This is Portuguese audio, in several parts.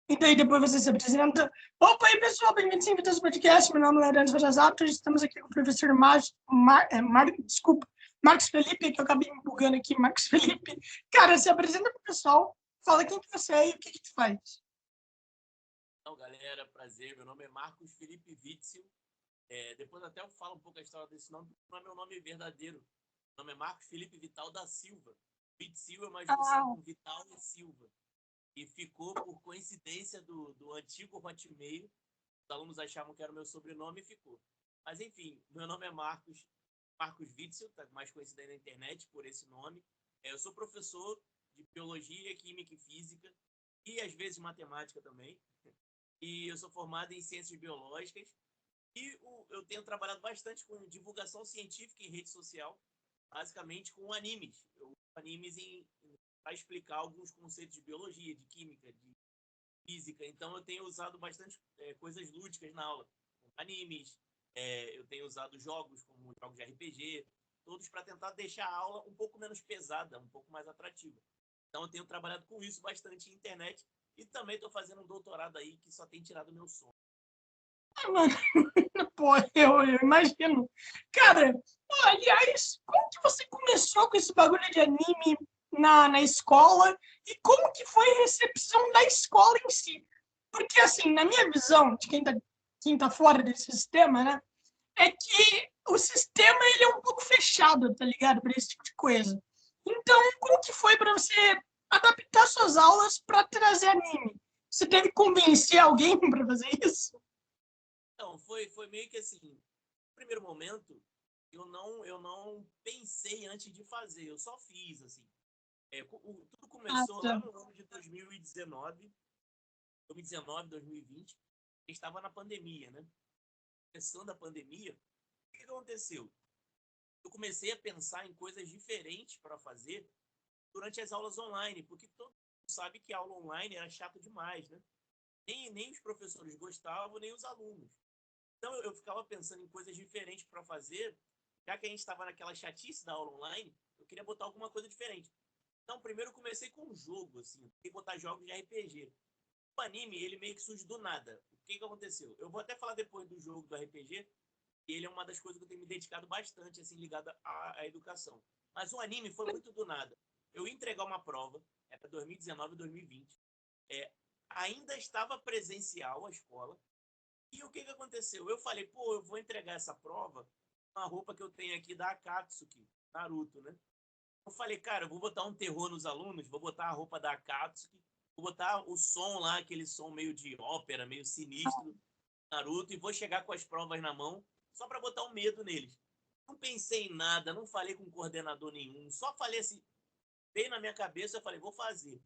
E daí depois você se apresenta. Opa, aí pessoal, bem-vindos ao podcast. Meu nome é Leandro Rojazato. Estamos aqui com o professor Marcos Felipe, que eu acabei me bugando aqui, Marcos Felipe. Cara, se apresenta pro pessoal, fala quem que você é e o que que tu faz. Então, galera, prazer. Meu nome é Marcos Felipe Witzel. Depois até eu falo um pouco a história desse nome, porque não é meu nome verdadeiro. Meu nome é Marcos Felipe Vital da Silva. Witzel é uma junção Ah, com Vital e Silva. E ficou por coincidência do antigo Hotmail. Os alunos achavam que era o meu sobrenome e ficou. Mas enfim, meu nome é Marcos Witzel, tá mais conhecido aí na internet por esse nome. Eu sou professor de Biologia, Química e Física, e às vezes Matemática também. E eu sou formado em Ciências Biológicas. E eu tenho trabalhado bastante com divulgação científica em rede social, basicamente com animes. Animes para explicar alguns conceitos de biologia, de química, de física. Então, eu tenho usado bastante coisas lúdicas na aula. Animes, eu tenho usado jogos, como jogos de RPG, todos para tentar deixar a aula um pouco menos pesada, um pouco mais atrativa. Então, eu tenho trabalhado com isso bastante em internet e também estou fazendo um doutorado aí que só tem tirado meu sono. mano, pô, eu imagino. Cara, aliás, como que você começou com esse bagulho de anime na escola e como que foi a recepção da escola em si? Porque, assim, na minha visão, de quem tá fora desse sistema, né, é que o sistema ele é um pouco fechado, tá ligado? Para esse tipo de coisa. Então, como que foi para você adaptar suas aulas para trazer anime? Você teve que convencer alguém para fazer isso? Então, foi meio que assim, no primeiro momento, eu não pensei antes de fazer, eu só fiz, assim. Tudo Ah, começou tá. lá no ano de 2019, 2020, a gente estava na pandemia, né? Começando a pandemia, o que aconteceu? Eu comecei a pensar em coisas diferentes para fazer durante as aulas online, porque todo mundo sabe que a aula online era chata demais, né? Nem os professores gostavam, nem os alunos. Então eu ficava pensando em coisas diferentes para fazer, já que a gente estava naquela chatice da aula online, eu queria botar alguma coisa diferente. Então, primeiro eu comecei com um jogo, assim, eu queria botar jogos de RPG. O anime, ele meio que surge do nada. O que aconteceu? Eu vou até falar depois do jogo do RPG, e ele é uma das coisas que eu tenho me dedicado bastante, assim, ligada à educação. Mas o anime foi muito do nada. Eu ia entregar uma prova, era 2019 e 2020, ainda estava presencial a escola, e o que aconteceu? Eu falei, pô, eu vou entregar essa prova com a roupa que eu tenho aqui da Akatsuki, Naruto, né? Eu falei, cara, eu vou botar um terror nos alunos, vou botar a roupa da Akatsuki, vou botar o som lá, aquele som meio de ópera, meio sinistro, Naruto, e vou chegar com as provas na mão, só para botar um medo neles. Não pensei em nada, não falei com coordenador nenhum, só falei assim, veio na minha cabeça, eu falei, vou fazer.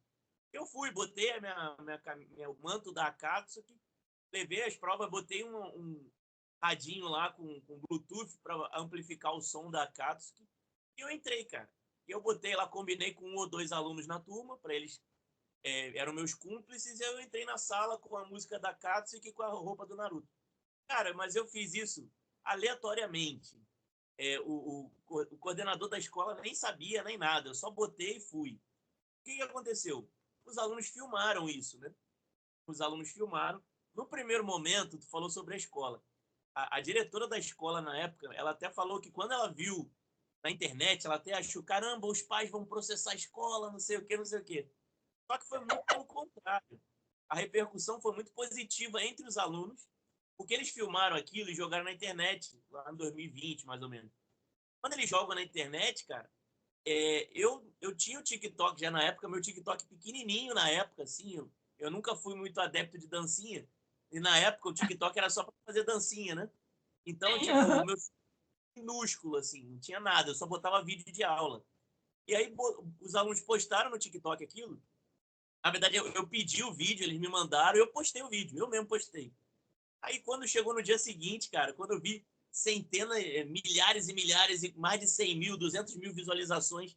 Eu fui, botei meu manto da Akatsuki, levei as provas, botei um radinho lá com Bluetooth para amplificar o som da Akatsuki, e eu entrei, cara. E eu botei lá, combinei com um ou dois alunos na turma, para eles eram meus cúmplices, e eu entrei na sala com a música da Katsuki e com a roupa do Naruto. Cara, mas eu fiz isso aleatoriamente. O coordenador da escola nem sabia, nem nada, eu só botei e fui. O que aconteceu? Os alunos filmaram isso, né? Os alunos filmaram. No primeiro momento, tu falou sobre a escola. A diretora da escola, na época, ela até falou que quando ela viu na internet, ela até achou, caramba, os pais vão processar a escola, não sei o quê, não sei o quê. Só que foi muito pelo contrário. A repercussão foi muito positiva entre os alunos, porque eles filmaram aquilo e jogaram na internet, lá em 2020, mais ou menos. Quando eles jogam na internet, cara, eu tinha o TikTok já na época, meu TikTok pequenininho na época, assim, eu nunca fui muito adepto de dancinha, e na época o TikTok era só para fazer dancinha, né? Então, tipo, o meu minúsculo, assim, não tinha nada, eu só botava vídeo de aula. E aí os alunos postaram no TikTok aquilo. Na verdade, eu pedi o vídeo, eles me mandaram, eu postei o vídeo, eu mesmo postei. Aí quando chegou no dia seguinte, cara, quando eu vi centenas, milhares e milhares, e mais de 100 mil, 200 mil visualizações,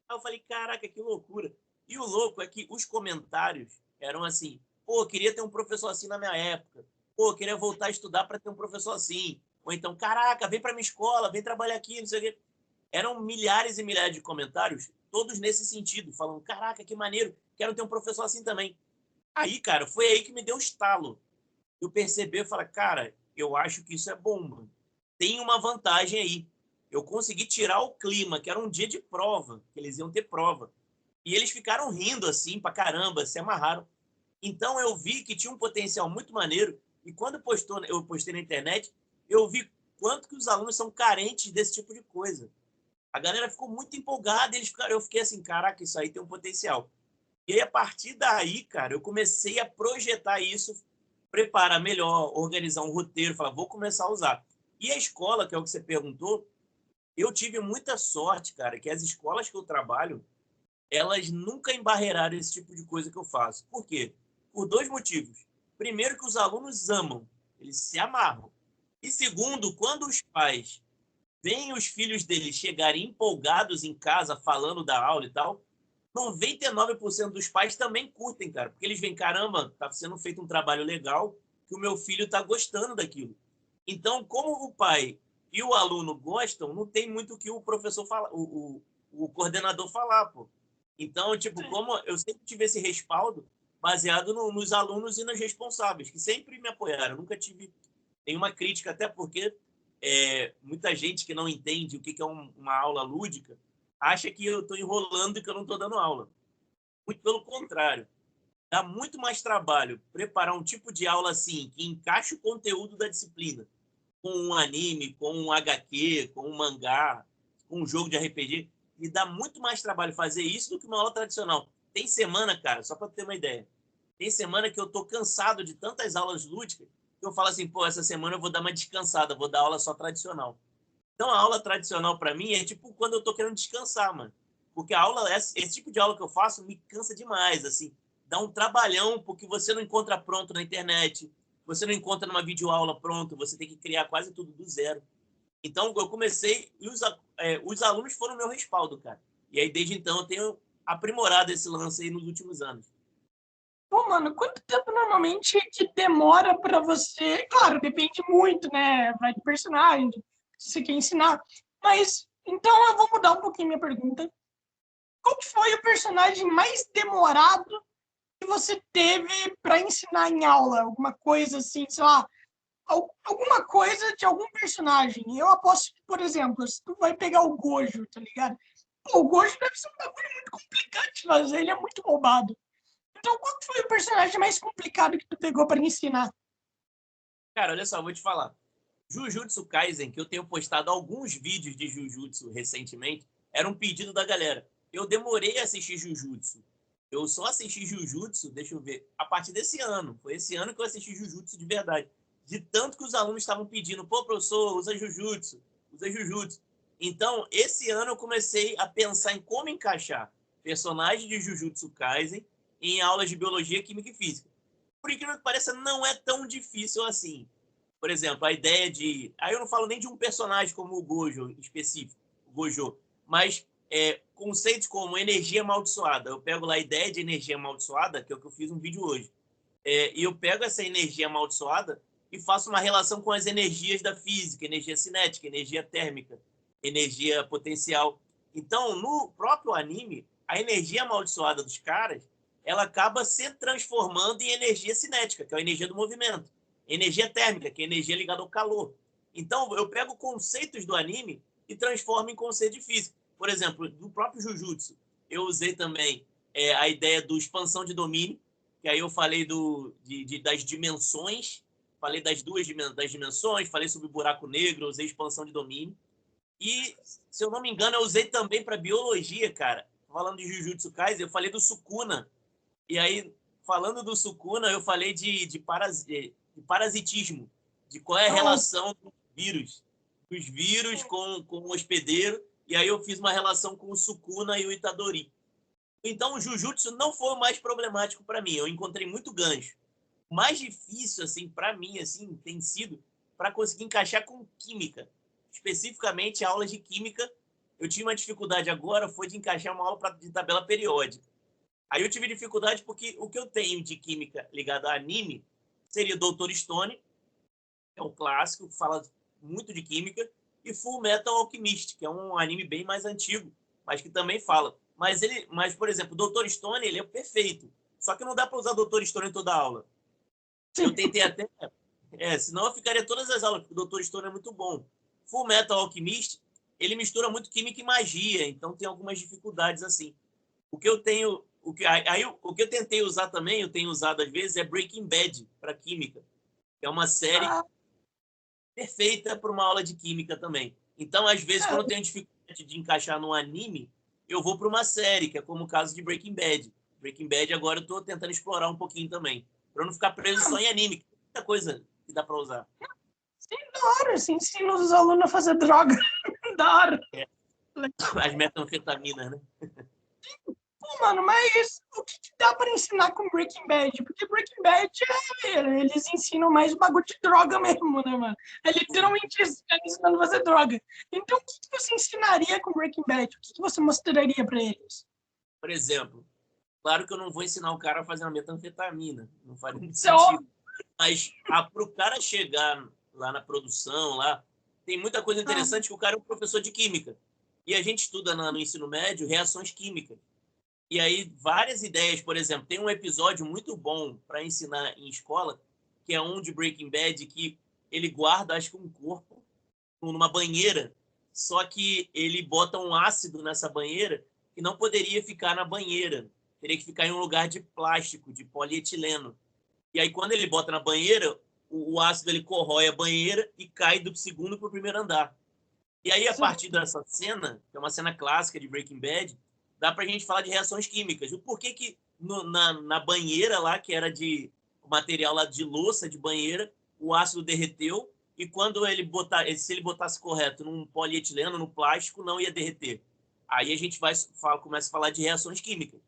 aí eu falei, caraca, que loucura. E o louco é que os comentários eram assim, pô, queria ter um professor assim na minha época, pô, queria voltar a estudar para ter um professor assim, ou então, caraca, vem para minha escola, vem trabalhar aqui, não sei o quê. Eram milhares e milhares de comentários, todos nesse sentido, falando, caraca, que maneiro, quero ter um professor assim também. Aí, cara, foi aí que me deu o estalo. Eu percebi, eu falei, cara, eu acho que isso é bom, mano. Tem uma vantagem aí. Eu consegui tirar o clima, que era um dia de prova, que eles iam ter prova. E eles ficaram rindo assim pra caramba, se amarraram. Então eu vi que tinha um potencial muito maneiro. E quando eu postei na internet, eu vi quanto que os alunos são carentes desse tipo de coisa. A galera ficou muito empolgada, eu fiquei assim, caraca, isso aí tem um potencial. E aí, a partir daí, cara, eu comecei a projetar isso, preparar melhor, organizar um roteiro, falar, vou começar a usar. E a escola, que é o que você perguntou, eu tive muita sorte, cara, que as escolas que eu trabalho, elas nunca embarreiraram esse tipo de coisa que eu faço. Por quê? Por dois motivos. Primeiro, que os alunos amam, eles se amarram. E segundo, quando os pais veem os filhos deles chegarem empolgados em casa, falando da aula e tal, 99% dos pais também curtem, cara, porque eles veem, caramba, tá sendo feito um trabalho legal, que o meu filho tá gostando daquilo. Então, como o pai e o aluno gostam, não tem muito o que o professor fala, o coordenador falar, pô. Então, tipo, como eu sempre tive esse respaldo baseado nos alunos e nos responsáveis, que sempre me apoiaram. Eu nunca tive nenhuma crítica, até porque muita gente que não entende o que é uma aula lúdica acha que eu estou enrolando e que eu não estou dando aula. Muito pelo contrário. Dá muito mais trabalho preparar um tipo de aula assim, que encaixe o conteúdo da disciplina, com um anime, com um HQ, com um mangá, com um jogo de RPG. E dá muito mais trabalho fazer isso do que uma aula tradicional. Tem semana, cara, só para ter uma ideia, tem semana que eu tô cansado de tantas aulas lúdicas que eu falo assim, pô, essa semana eu vou dar uma descansada, vou dar aula só tradicional. Então, a aula tradicional para mim é tipo quando eu tô querendo descansar, mano. Porque a aula, esse tipo de aula que eu faço me cansa demais, assim. Dá um trabalhão, porque você não encontra pronto na internet, você não encontra numa videoaula pronto, você tem que criar quase tudo do zero. Então, eu comecei e os alunos foram meu respaldo, cara. E aí, desde então, eu tenho aprimorado esse lance aí nos últimos anos. Pô, mano, quanto tempo normalmente que demora pra você? Claro, depende muito, né? Vai do personagem, se você quer ensinar. Mas, então eu vou mudar um pouquinho minha pergunta. Qual que foi o personagem mais demorado que você teve pra ensinar em aula? Alguma coisa assim, sei lá, alguma coisa de algum personagem. Eu aposto que, por exemplo, se tu vai pegar o Gojo, tá ligado? Pô, o Gojo deve ser um bagulho muito complicado de fazer, ele é muito roubado. Então, qual que foi o personagem mais complicado que tu pegou para ensinar? Cara, olha só, eu vou te falar. Jujutsu Kaisen, que eu tenho postado alguns vídeos de Jujutsu recentemente, era um pedido da galera. Eu demorei a assistir Jujutsu. Eu só assisti Jujutsu, deixa eu ver, a partir desse ano. Foi esse ano que eu assisti Jujutsu de verdade. De tanto que os alunos estavam pedindo, pô, professor, usa Jujutsu, usa Jujutsu. Então, esse ano eu comecei a pensar em como encaixar personagens de Jujutsu Kaisen em aulas de biologia, química e física. Por incrível que pareça, não é tão difícil assim. Por exemplo, a ideia de. Aí eu não falo nem de um personagem como o Gojo específico, o Gojo, mas conceitos como energia amaldiçoada. Eu pego lá a ideia de energia amaldiçoada, que é o que eu fiz um vídeo hoje. E eu pego essa energia amaldiçoada e faço uma relação com as energias da física, energia cinética, energia térmica, energia potencial. Então, no próprio anime, a energia amaldiçoada dos caras, ela acaba se transformando em energia cinética, que é a energia do movimento, energia térmica, que é a energia ligada ao calor. Então, eu pego conceitos do anime e transformo em conceito de física. Por exemplo, do próprio Jujutsu, eu usei também a ideia do expansão de domínio, que aí eu falei das dimensões, falei das dimensões, falei sobre o buraco negro, usei expansão de domínio. E, se eu não me engano, eu usei também para biologia, cara. Falando de Jujutsu Kaisen, eu falei do Sukuna. E aí, falando do Sukuna, eu falei de parasitismo, de qual é a relação dos vírus com o hospedeiro. E aí eu fiz uma relação com o Sukuna e o Itadori. Então, o Jujutsu não foi o mais problemático para mim. Eu encontrei muito gancho. O mais difícil, assim, para mim, assim, tem sido para conseguir encaixar com química. Especificamente, aulas de química. Eu tinha uma dificuldade agora, foi de encaixar uma aula de tabela periódica. Aí eu tive dificuldade porque o que eu tenho de química ligado a anime seria Doutor Stone, que é um clássico, que fala muito de química, e Full Metal Alchemist, que é um anime bem mais antigo, mas que também fala. Mas, por exemplo, o Dr. Stone, ele é perfeito. Só que não dá para usar Dr. Stone em toda a aula. Sim. Eu tentei até... senão eu ficaria todas as aulas, porque o Dr. Stone é muito bom. Full Metal Alchemist, ele mistura muito química e magia, então tem algumas dificuldades assim. O que eu tenho... o que eu tentei usar também, eu tenho usado às vezes, é Breaking Bad para química. Que é uma série perfeita para uma aula de química também. Então, às vezes, quando eu tenho dificuldade de encaixar num anime, eu vou para uma série, que é como o caso de Breaking Bad. Breaking Bad agora eu estou tentando explorar um pouquinho também, para não ficar preso só em anime, que tem muita coisa que dá para usar. Sim, da hora, assim, ensina os alunos a fazer droga. Da hora. As metanfetaminas, né? Pô, mano, mas o que dá pra ensinar com Breaking Bad? Porque Breaking Bad, eles ensinam mais bagulho de droga mesmo, né, mano? É literalmente isso, ensinando a fazer droga. Então, o que você ensinaria com Breaking Bad? O que você mostraria pra eles? Por exemplo, claro que eu não vou ensinar o cara a fazer uma metanfetamina, não faz muito Isso é óbvio. sentido. Mas para o cara chegar lá na produção, lá, tem muita coisa interessante que o cara é um professor de química. E a gente estuda no ensino médio reações químicas. E aí, várias ideias, por exemplo, tem um episódio muito bom para ensinar em escola, que é um de Breaking Bad, que ele guarda, acho que um corpo numa banheira, só que ele bota um ácido nessa banheira que não poderia ficar na banheira. Teria que ficar em um lugar de plástico, de polietileno. E aí, quando ele bota na banheira, o ácido ele corrói a banheira e cai do segundo para o primeiro andar. E aí, a partir dessa cena, que é uma cena clássica de Breaking Bad, dá pra gente falar de reações químicas. O porquê que na banheira lá, que era de o material lá de louça de banheira, o ácido derreteu e quando se ele botasse correto num polietileno, no plástico, não ia derreter. Aí a gente começa a falar de reações químicas.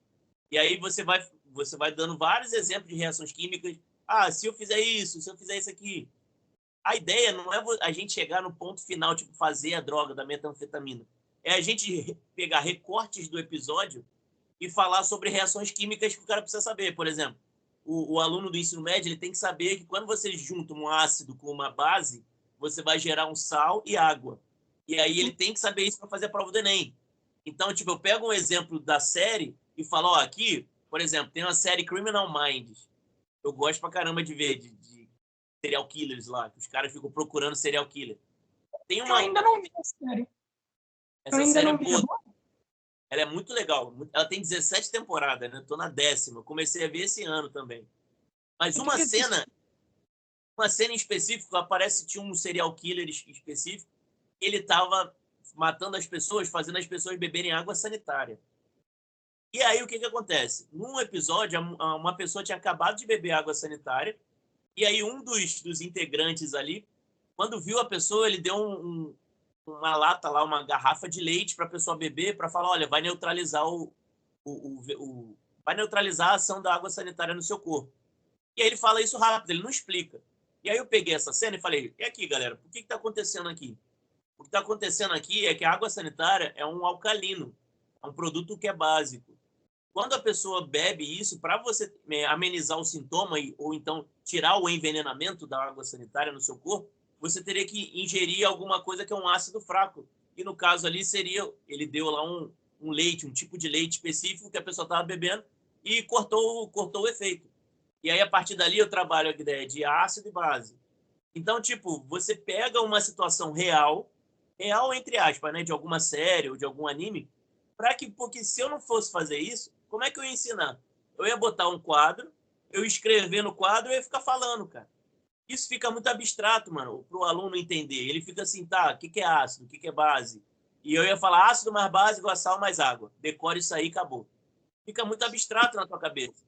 E aí você vai dando vários exemplos de reações químicas. Ah, se eu fizer isso, se eu fizer isso aqui, a ideia não é a gente chegar no ponto final, tipo, fazer a droga da metanfetamina. É a gente pegar recortes do episódio e falar sobre reações químicas que o cara precisa saber. Por exemplo, o aluno do ensino médio ele tem que saber que quando você junta um ácido com uma base, você vai gerar um sal e água. E aí ele tem que saber isso para fazer a prova do Enem. Então, tipo, eu pego um exemplo da série e falo, ó, aqui, por exemplo, tem uma série Criminal Minds. Eu gosto pra caramba de ver, de serial killers lá, que os caras ficam procurando serial killer. Tem Eu uma... ainda não vi a série. Eu Essa ainda série é não vi. boa. Ela é muito legal. Ela tem 17 temporadas, né? Eu tô na 10ª. Eu comecei a ver esse ano também. Mas uma cena em específico, tinha um serial killer específico, ele tava matando as pessoas, fazendo as pessoas beberem água sanitária. E aí o que acontece? Num episódio, uma pessoa tinha acabado de beber água sanitária, e aí um dos integrantes ali, quando viu a pessoa, ele deu uma lata lá, uma garrafa de leite para a pessoa beber, para falar, olha, vai neutralizar vai neutralizar a ação da água sanitária no seu corpo. E aí ele fala isso rápido, ele não explica. E aí eu peguei essa cena e falei, e aqui, galera, o que está acontecendo aqui? O que está acontecendo aqui é que a água sanitária é um alcalino, é um produto que é básico. Quando a pessoa bebe isso, para você amenizar o sintoma ou então tirar o envenenamento da água sanitária no seu corpo, você teria que ingerir alguma coisa que é um ácido fraco. E no caso ali seria, ele deu lá um leite, um tipo de leite específico que a pessoa estava bebendo e cortou o efeito. E aí, a partir dali, eu trabalho a ideia de ácido e base. Então, tipo, você pega uma situação real, real entre aspas, né, de alguma série ou de algum anime, porque se eu não fosse fazer isso, como é que eu ia ensinar? Eu ia botar um quadro, eu ia escrever no quadro e eu ia ficar falando, cara. Isso fica muito abstrato, mano, para o aluno entender. Ele fica assim, tá, o que é ácido, o que é base? E eu ia falar ácido mais base igual a sal mais água. Decore isso aí e acabou. Fica muito abstrato na tua cabeça.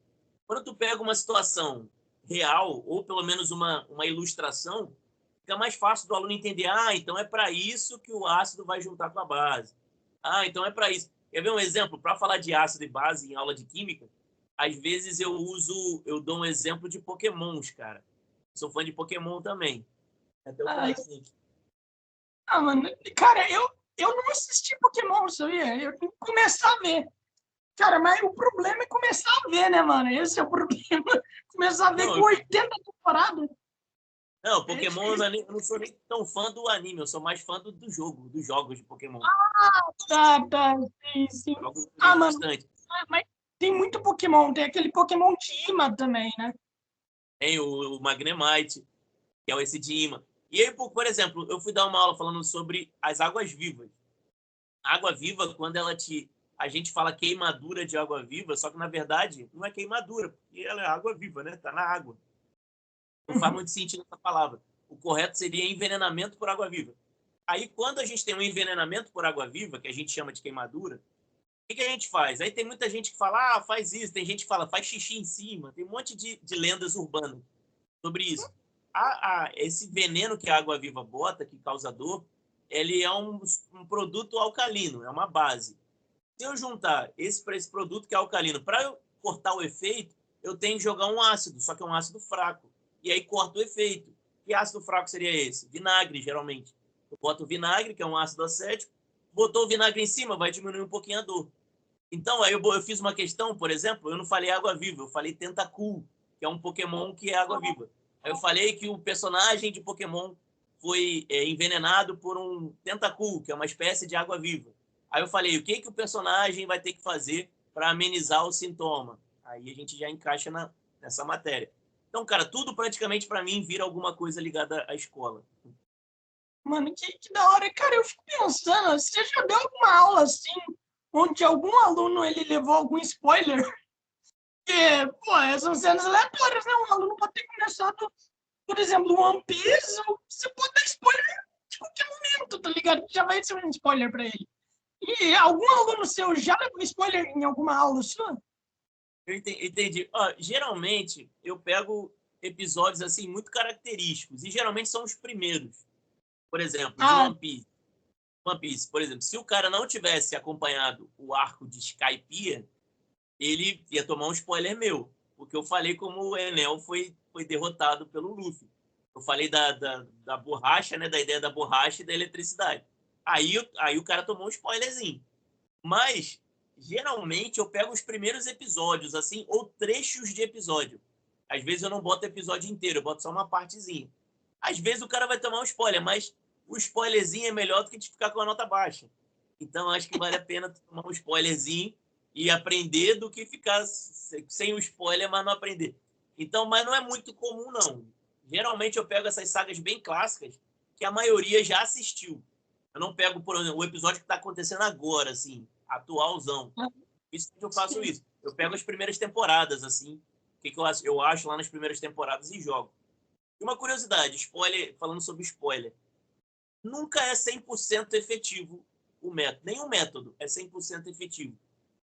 Quando tu pega uma situação real, ou pelo menos uma ilustração, fica mais fácil do aluno entender, ah, então é para isso que o ácido vai juntar com a base. Ah, então é para isso. Quer ver um exemplo? Para falar de ácido e base em aula de química, às vezes eu dou um exemplo de pokémons, cara. Sou fã de Pokémon também. Até o Ai, coração aqui. mano, cara, eu não assisti Pokémon, sabia? Eu tenho que começar a ver. Cara, mas o problema é começar a ver, né, mano? Esse é o problema. Começar a ver com Não, 80 temporadas. não, É Pokémon difícil. eu não sou nem tão fã do anime, eu sou mais fã do jogo, dos jogos de Pokémon. Tá, tá. Sim, sim. Jogos eu Ah, jogo mano, bastante. mas tem muito Pokémon. Tem aquele Pokémon de imã também, né? Tem o Magnemite, que é esse de imã. E aí, por exemplo, eu fui dar uma aula falando sobre as águas vivas. A água viva, quando a gente fala queimadura de água viva, só que na verdade não é queimadura, porque ela é água viva, né? Tá na água. Não faz muito sentido essa palavra. O correto seria envenenamento por água viva. Aí, quando a gente tem um envenenamento por água viva, que a gente chama de queimadura, o que a gente faz? Aí tem muita gente que fala, faz isso. Tem gente que fala, faz xixi em cima. Tem um monte de lendas urbanas sobre isso. Esse veneno que a água-viva bota, que causa dor, ele é um produto alcalino, é uma base. Se eu juntar esse para esse produto que é alcalino, para eu cortar o efeito, eu tenho que jogar um ácido, só que é um ácido fraco. E aí corta o efeito. Que ácido fraco seria esse? Vinagre, geralmente. Eu boto o vinagre, que é um ácido acético, botou o vinagre em cima, vai diminuir um pouquinho a dor. Então, aí eu fiz uma questão, por exemplo, eu não falei água-viva, eu falei Tentacool, que é um Pokémon que é água-viva. Aí eu falei que o personagem de Pokémon foi envenenado por um Tentacool, que é uma espécie de água-viva. Aí eu falei, o que o personagem vai ter que fazer para amenizar o sintoma? Aí a gente já encaixa nessa matéria. Então, cara, tudo praticamente para mim vira alguma coisa ligada à escola. Mano, que da hora. Cara, eu fico pensando, você já deu alguma aula assim, onde algum aluno ele levou algum spoiler? Porque, pô, são cenas aleatórias, né? Um aluno pode ter começado, por exemplo, One Piece, você pode dar spoiler de qualquer momento, tá ligado? Já vai ser um spoiler pra ele. E algum aluno seu já levou spoiler em alguma aula sua? Eu entendi. Geralmente, eu pego episódios assim muito característicos, e geralmente são os primeiros. Por exemplo, de Ah, One Piece. One Piece, por exemplo, se o cara não tivesse acompanhado o arco de Skypiea, ele ia tomar um spoiler meu, porque eu falei como o Enel foi derrotado pelo Luffy. Eu falei da borracha, né, da ideia da borracha e da eletricidade. Aí o cara tomou um spoilerzinho. Mas, geralmente, eu pego os primeiros episódios, assim, ou trechos de episódio. Às vezes eu não boto episódio inteiro, eu boto só uma partezinha. Às vezes o cara vai tomar um spoiler, mas o spoilerzinho é melhor do que de ficar com a nota baixa. Então, acho que vale a pena tomar um spoilerzinho e aprender do que ficar sem o spoiler, mas não aprender. Então, mas não é muito comum, não. Geralmente eu pego essas sagas bem clássicas que a maioria já assistiu. Eu não pego, por exemplo, o episódio que está acontecendo agora, assim, atualzão. Isso que eu faço isso. Eu pego as primeiras temporadas, assim, o que eu acho lá nas primeiras temporadas e jogo. E uma curiosidade, spoiler, falando sobre spoiler. Nunca é 100% efetivo o método. Nenhum método é 100% efetivo.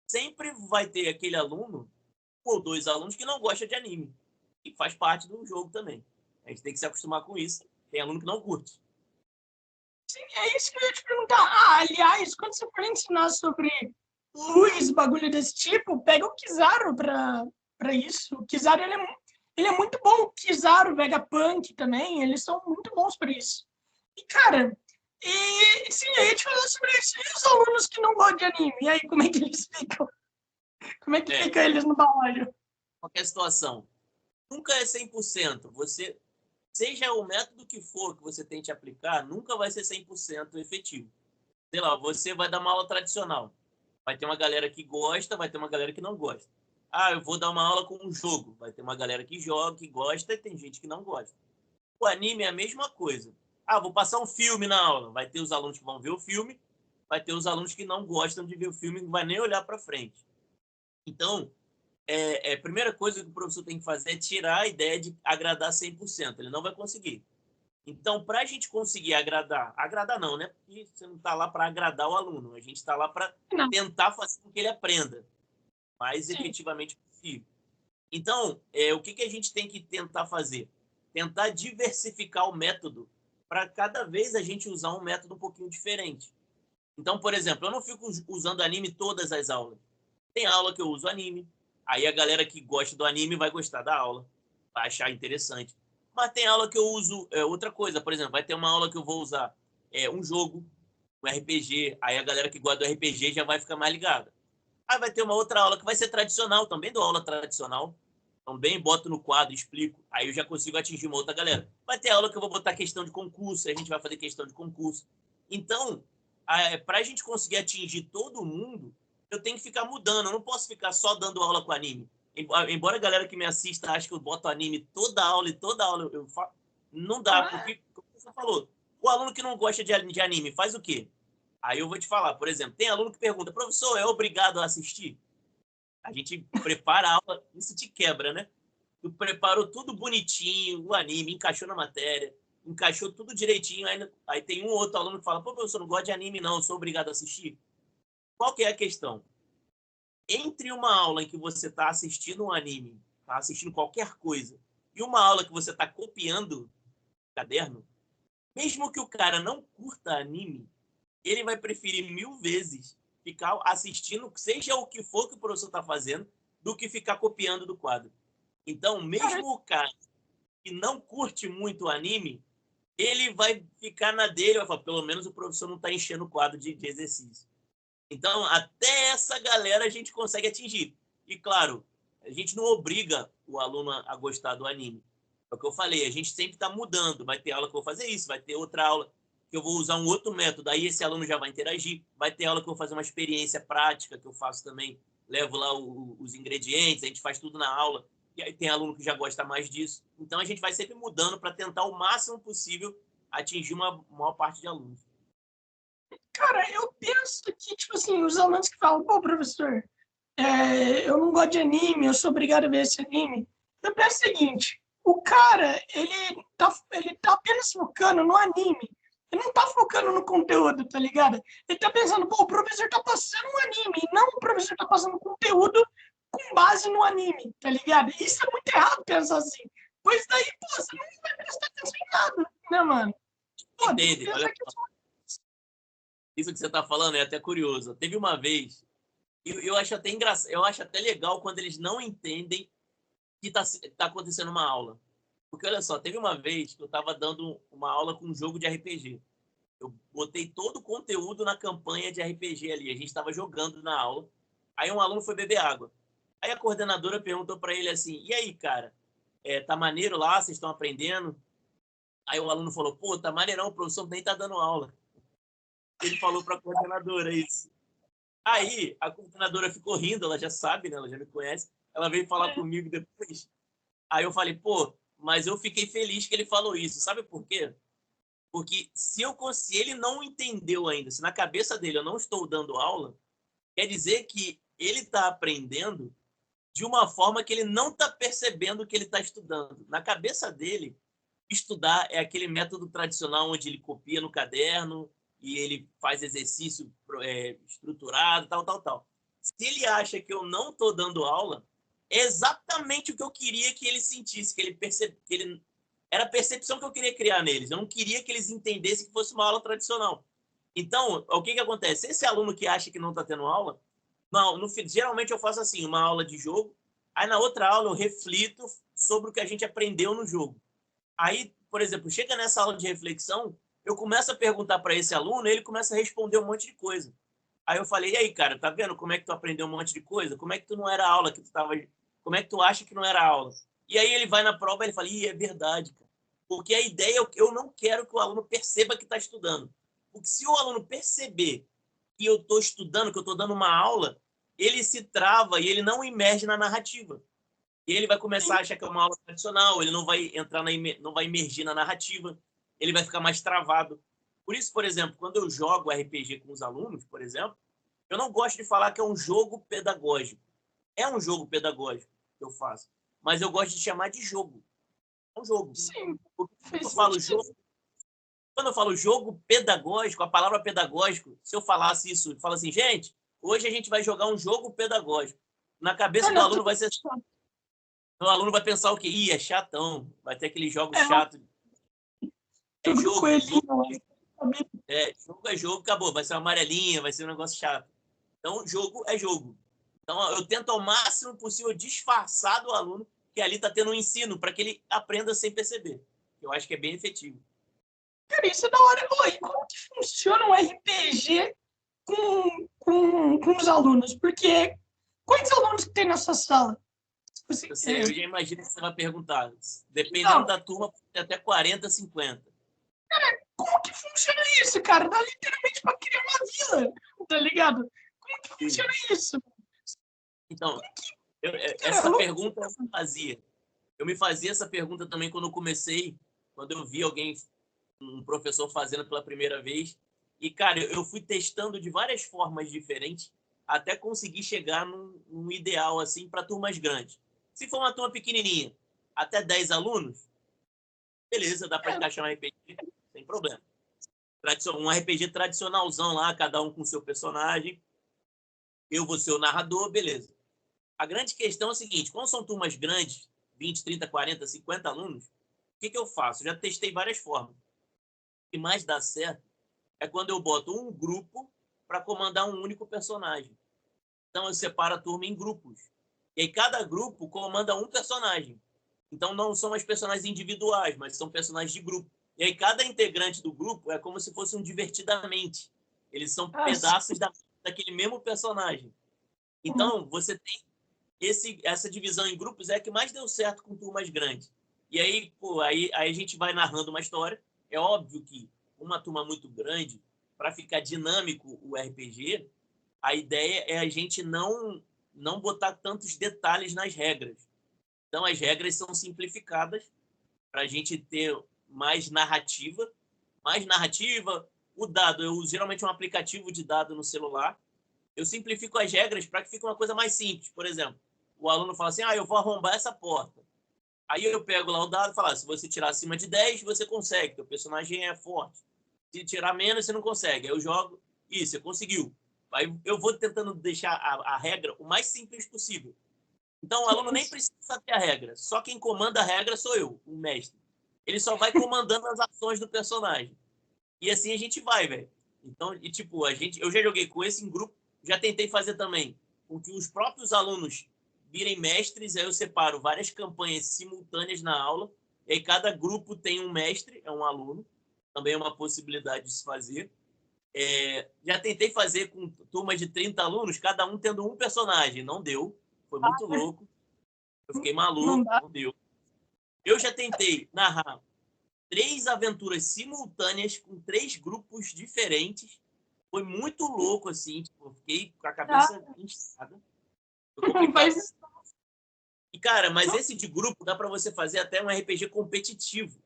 Sempre vai ter aquele aluno, ou dois alunos, que não gosta de anime. E faz parte do jogo também. A gente tem que se acostumar com isso. Tem aluno que não curte. sim, é isso que eu ia te perguntar. Ah, aliás, quando você for ensinar sobre luz, bagulho desse tipo, pega o Kizaru pra isso. O Kizaru, ele é muito bom. O Kizaru, Vegapunk também, eles são muito bons pra isso. E, cara, sim, eu ia te falar sobre isso. E os alunos que não gostam de anime? E aí, como é que eles ficam? Como é que É, fica eles no balório? qualquer situação. Nunca é 100%. Seja o método que for que você tente aplicar, nunca vai ser 100% efetivo. Sei lá, você vai dar uma aula tradicional. Vai ter uma galera que gosta, vai ter uma galera que não gosta. Eu vou dar uma aula com um jogo. Vai ter uma galera que joga, que gosta, e tem gente que não gosta. O anime é a mesma coisa. Vou passar um filme na aula. Vai ter os alunos que vão ver o filme, vai ter os alunos que não gostam de ver o filme, não vai nem olhar para frente. Então, a primeira coisa que o professor tem que fazer é tirar a ideia de agradar 100%. Ele não vai conseguir. Então, para a gente conseguir agradar não, né? Porque você não está lá para agradar o aluno, a gente está lá para Não, tentar fazer com que ele aprenda mais sim. efetivamente possível. Então, o que a gente tem que tentar fazer? Tentar diversificar o método para cada vez a gente usar um método um pouquinho diferente. Então, por exemplo, eu não fico usando anime todas as aulas. Tem aula que eu uso anime, aí a galera que gosta do anime vai gostar da aula, vai achar interessante. Mas tem aula que eu uso outra coisa, por exemplo, vai ter uma aula que eu vou usar um jogo, um RPG, aí a galera que gosta do RPG já vai ficar mais ligada. Aí vai ter uma outra aula que vai ser tradicional, também dou aula tradicional, também boto no quadro, explico, aí eu já consigo atingir uma outra galera. Vai ter aula que eu vou botar questão de concurso, aí a gente vai fazer questão de concurso. Então, para a gente conseguir atingir todo mundo, eu tenho que ficar mudando. Eu não posso ficar só dando aula com anime. Embora a galera que me assista ache que eu boto anime toda aula eu falo, não dá, porque, como você falou, o aluno que não gosta de anime faz o quê? Aí eu vou te falar, por exemplo, tem aluno que pergunta, professor, é obrigado a assistir? A gente prepara a aula, isso te quebra, né? Tu preparou tudo bonitinho, o anime, encaixou na matéria, encaixou tudo direitinho, aí tem um outro aluno que fala, pô, professor, não gosto de anime não, eu sou obrigado a assistir? Qual que é a questão? Entre uma aula em que você está assistindo um anime, está assistindo qualquer coisa, e uma aula que você está copiando caderno, mesmo que o cara não curta anime, ele vai preferir 1000 vezes ficar assistindo, seja o que for que o professor está fazendo, do que ficar copiando do quadro. Então, mesmo o cara que não curte muito o anime, ele vai ficar na dele, vai falar, pelo menos o professor não está enchendo o quadro de exercício. Então, até essa galera a gente consegue atingir. E, claro, a gente não obriga o aluno a gostar do anime. É o que eu falei, a gente sempre está mudando. Vai ter aula que eu vou fazer isso, vai ter outra aula que eu vou usar um outro método. Aí esse aluno já vai interagir. Vai ter aula que eu vou fazer uma experiência prática, que eu faço também. Levo lá os ingredientes, a gente faz tudo na aula. E aí tem aluno que já gosta mais disso. Então, a gente vai sempre mudando para tentar o máximo possível atingir uma maior parte de alunos. Cara, eu penso que, tipo assim, os alunos que falam, pô, professor, eu não gosto de anime, eu sou obrigado a ver esse anime. Eu penso o seguinte, o cara, ele tá apenas focando no anime. Ele não tá focando no conteúdo, tá ligado? Ele tá pensando, pô, o professor tá passando um anime, e não o professor tá passando conteúdo com base no anime, tá ligado? Isso é muito errado pensar assim. Pois daí, pô, você não vai prestar atenção em nada, né, mano? Pô, tem que Entende? pensar Olha, que isso que você está falando é até curioso. Teve uma vez, eu acho até engraçado, eu acho até legal quando eles não entendem que tá acontecendo uma aula. Porque olha só, teve uma vez que eu estava dando uma aula com um jogo de RPG. Eu botei todo o conteúdo na campanha de RPG ali. A gente estava jogando na aula. Aí um aluno foi beber água. Aí a coordenadora perguntou para ele assim: "E aí, cara? Tá maneiro lá? Vocês estão aprendendo?" Aí o aluno falou: "Pô, tá maneirão, o professor nem tá dando aula." Ele falou para a coordenadora isso. Aí a coordenadora ficou rindo, ela já sabe, né? Ela já me conhece. Ela veio falar comigo depois. Aí eu falei, pô, mas eu fiquei feliz que ele falou isso. Sabe por quê? Porque se ele não entendeu ainda, se na cabeça dele eu não estou dando aula, quer dizer que ele está aprendendo de uma forma que ele não está percebendo que ele está estudando. Na cabeça dele, estudar é aquele método tradicional onde ele copia no caderno e ele faz exercício estruturado, tal, tal, tal. Se ele acha que eu não estou dando aula, é exatamente o que eu queria que ele sentisse, que ele era a percepção que eu queria criar neles. Eu não queria que eles entendessem que fosse uma aula tradicional. Então, o que acontece? Esse aluno que acha que não está tendo aula, não, geralmente eu faço assim, uma aula de jogo, aí na outra aula eu reflito sobre o que a gente aprendeu no jogo. Aí, por exemplo, chega nessa aula de reflexão, eu começo a perguntar para esse aluno, ele começa a responder um monte de coisa. Aí eu falei, e aí, cara, tá vendo como é que tu aprendeu um monte de coisa? Como é que tu não era aula que tu tava... Como é que tu acha que não era aula? E aí ele vai na prova e ele fala, ih, é verdade, cara. Porque a ideia é que eu não quero que o aluno perceba que está estudando. Porque se o aluno perceber que eu estou estudando, que eu estou dando uma aula, ele se trava e ele não emerge na narrativa. E ele vai começar a achar que é uma aula tradicional, ele não vai entrar não vai emergir na narrativa, ele vai ficar mais travado. Por isso, por exemplo, quando eu jogo RPG com os alunos, por exemplo, eu não gosto de falar que é um jogo pedagógico. É um jogo pedagógico que eu faço, mas eu gosto de chamar de jogo. É um jogo. sim, Porque faz sentido. quando eu falo jogo pedagógico, a palavra pedagógico, se eu falasse isso, eu falo assim, gente, hoje a gente vai jogar um jogo pedagógico. Na cabeça do Torna aluno tudo vai ser, o aluno vai pensar o quê? Ih, é chatão, vai ter aqueles jogos é, chatos. É tudo do jogo, coelhinho jogo, lá. jogo é jogo, acabou. Vai ser uma amarelinha, vai ser um negócio chato. Então, jogo é jogo. Então, eu tento ao máximo possível disfarçar do aluno que ali está tendo um ensino para que ele aprenda sem perceber. Eu acho que é bem efetivo. Cara, isso é da hora. Oi, como que funciona um RPG com os alunos? Porque quantos alunos que tem nessa sala? Tipo assim, Eu já imagino que você vai perguntar. Dependendo então, da turma, pode ter até 40, 50. como que funciona isso, cara? Dá literalmente pra criar uma vila, tá ligado? Como que funciona isso? Então, Cara, essa pergunta eu me fazia. Eu me fazia essa pergunta também quando eu comecei, quando eu vi alguém, um professor fazendo pela primeira vez. E, cara, eu fui testando de várias formas diferentes até conseguir chegar num ideal, assim, para turmas grandes. Se for uma turma pequenininha, até 10 alunos, beleza, dá para encaixar um RPG sem problema. Um RPG tradicionalzão lá, cada um com seu personagem. Eu vou ser o narrador, beleza. A grande questão é a seguinte, quando são turmas grandes, 20, 30, 40, 50 alunos, o que eu faço? Eu já testei várias formas. O que mais dá certo é quando eu boto um grupo para comandar um único personagem. Então eu separo a turma em grupos. E aí cada grupo comanda um personagem. Então não são mais personagens individuais, mas são personagens de grupo. E aí cada integrante do grupo é como se fosse um divertidamente. Eles são pedaços daquele mesmo personagem. Então você tem essa divisão em grupos é a que mais deu certo com turmas grandes. E aí, pô, aí a gente vai narrando uma história. É óbvio que uma turma muito grande, para ficar dinâmico o RPG, a ideia é a gente não botar tantos detalhes nas regras. Então, as regras são simplificadas para a gente ter mais narrativa. Mais narrativa, o dado, eu uso geralmente um aplicativo de dado no celular. Eu simplifico as regras para que fique uma coisa mais simples. Por exemplo, o aluno fala assim, eu vou arrombar essa porta. Aí eu pego lá o dado e falo, se você tirar acima de 10, você consegue, teu personagem é forte. Se tirar menos, você não consegue. Aí eu jogo, você conseguiu. Aí eu vou tentando deixar a regra o mais simples possível. Então o aluno nem precisa saber a regra. Só quem comanda a regra sou eu, o mestre. Ele só vai comandando as ações do personagem. E assim a gente vai, velho. Então, eu já joguei com esse em grupo, já tentei fazer também com que os próprios alunos virem mestres, aí eu separo várias campanhas simultâneas na aula, e aí cada grupo tem um mestre, é um aluno, também é uma possibilidade de se fazer. Já tentei fazer com turmas de 30 alunos, cada um tendo um personagem, não deu, foi muito louco, eu fiquei Não maluco, dá. não deu. Eu já tentei narrar 3 aventuras simultâneas com 3 grupos diferentes. Foi muito louco, assim. Tipo, eu fiquei com a cabeça inchada. Foi Não complicado. faz isso. E, cara, mas esse de grupo dá para você fazer até um RPG competitivo.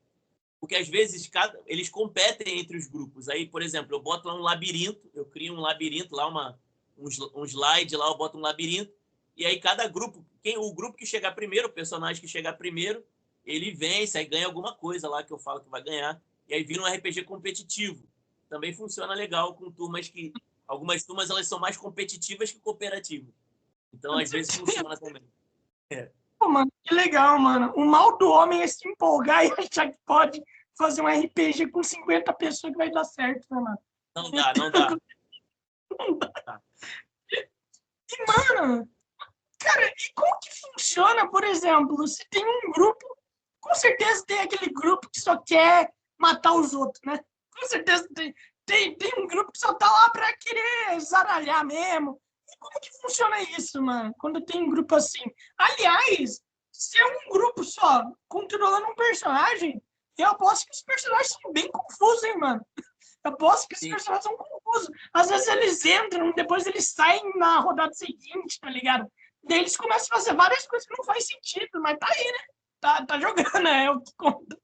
Porque, às vezes, eles competem entre os grupos. Aí, por exemplo, eu boto lá um labirinto. Eu crio um labirinto lá, um slide lá, eu boto um labirinto. E aí, cada grupo... O grupo que chegar primeiro, o personagem que chegar primeiro, ele vence, aí ganha alguma coisa lá que eu falo que vai ganhar. E aí vira um RPG competitivo. Também funciona legal com turmas que... Algumas turmas, elas são mais competitivas que cooperativas. Então, às vezes, funciona também. Pô, mano, que legal, mano. O mal do homem é se empolgar e achar que pode fazer um RPG com 50 pessoas que vai dar certo, né, mano? Não dá, não dá. Não dá. E, mano, cara, e como que funciona, por exemplo, se tem um grupo, com certeza tem aquele grupo que só quer matar os outros, né? Com certeza tem um grupo que só tá lá pra querer zaralhar mesmo. E como que funciona isso, mano? Quando tem um grupo assim. Aliás, se é um grupo só controlando um personagem, eu aposto que os personagens são bem confusos, hein, mano? Eu aposto que os Sim, personagens são confusos. Às vezes eles entram, depois eles saem na rodada seguinte, tá ligado? Daí eles começam a fazer várias coisas que não faz sentido, mas tá aí, né? Tá jogando, né? É o que conta.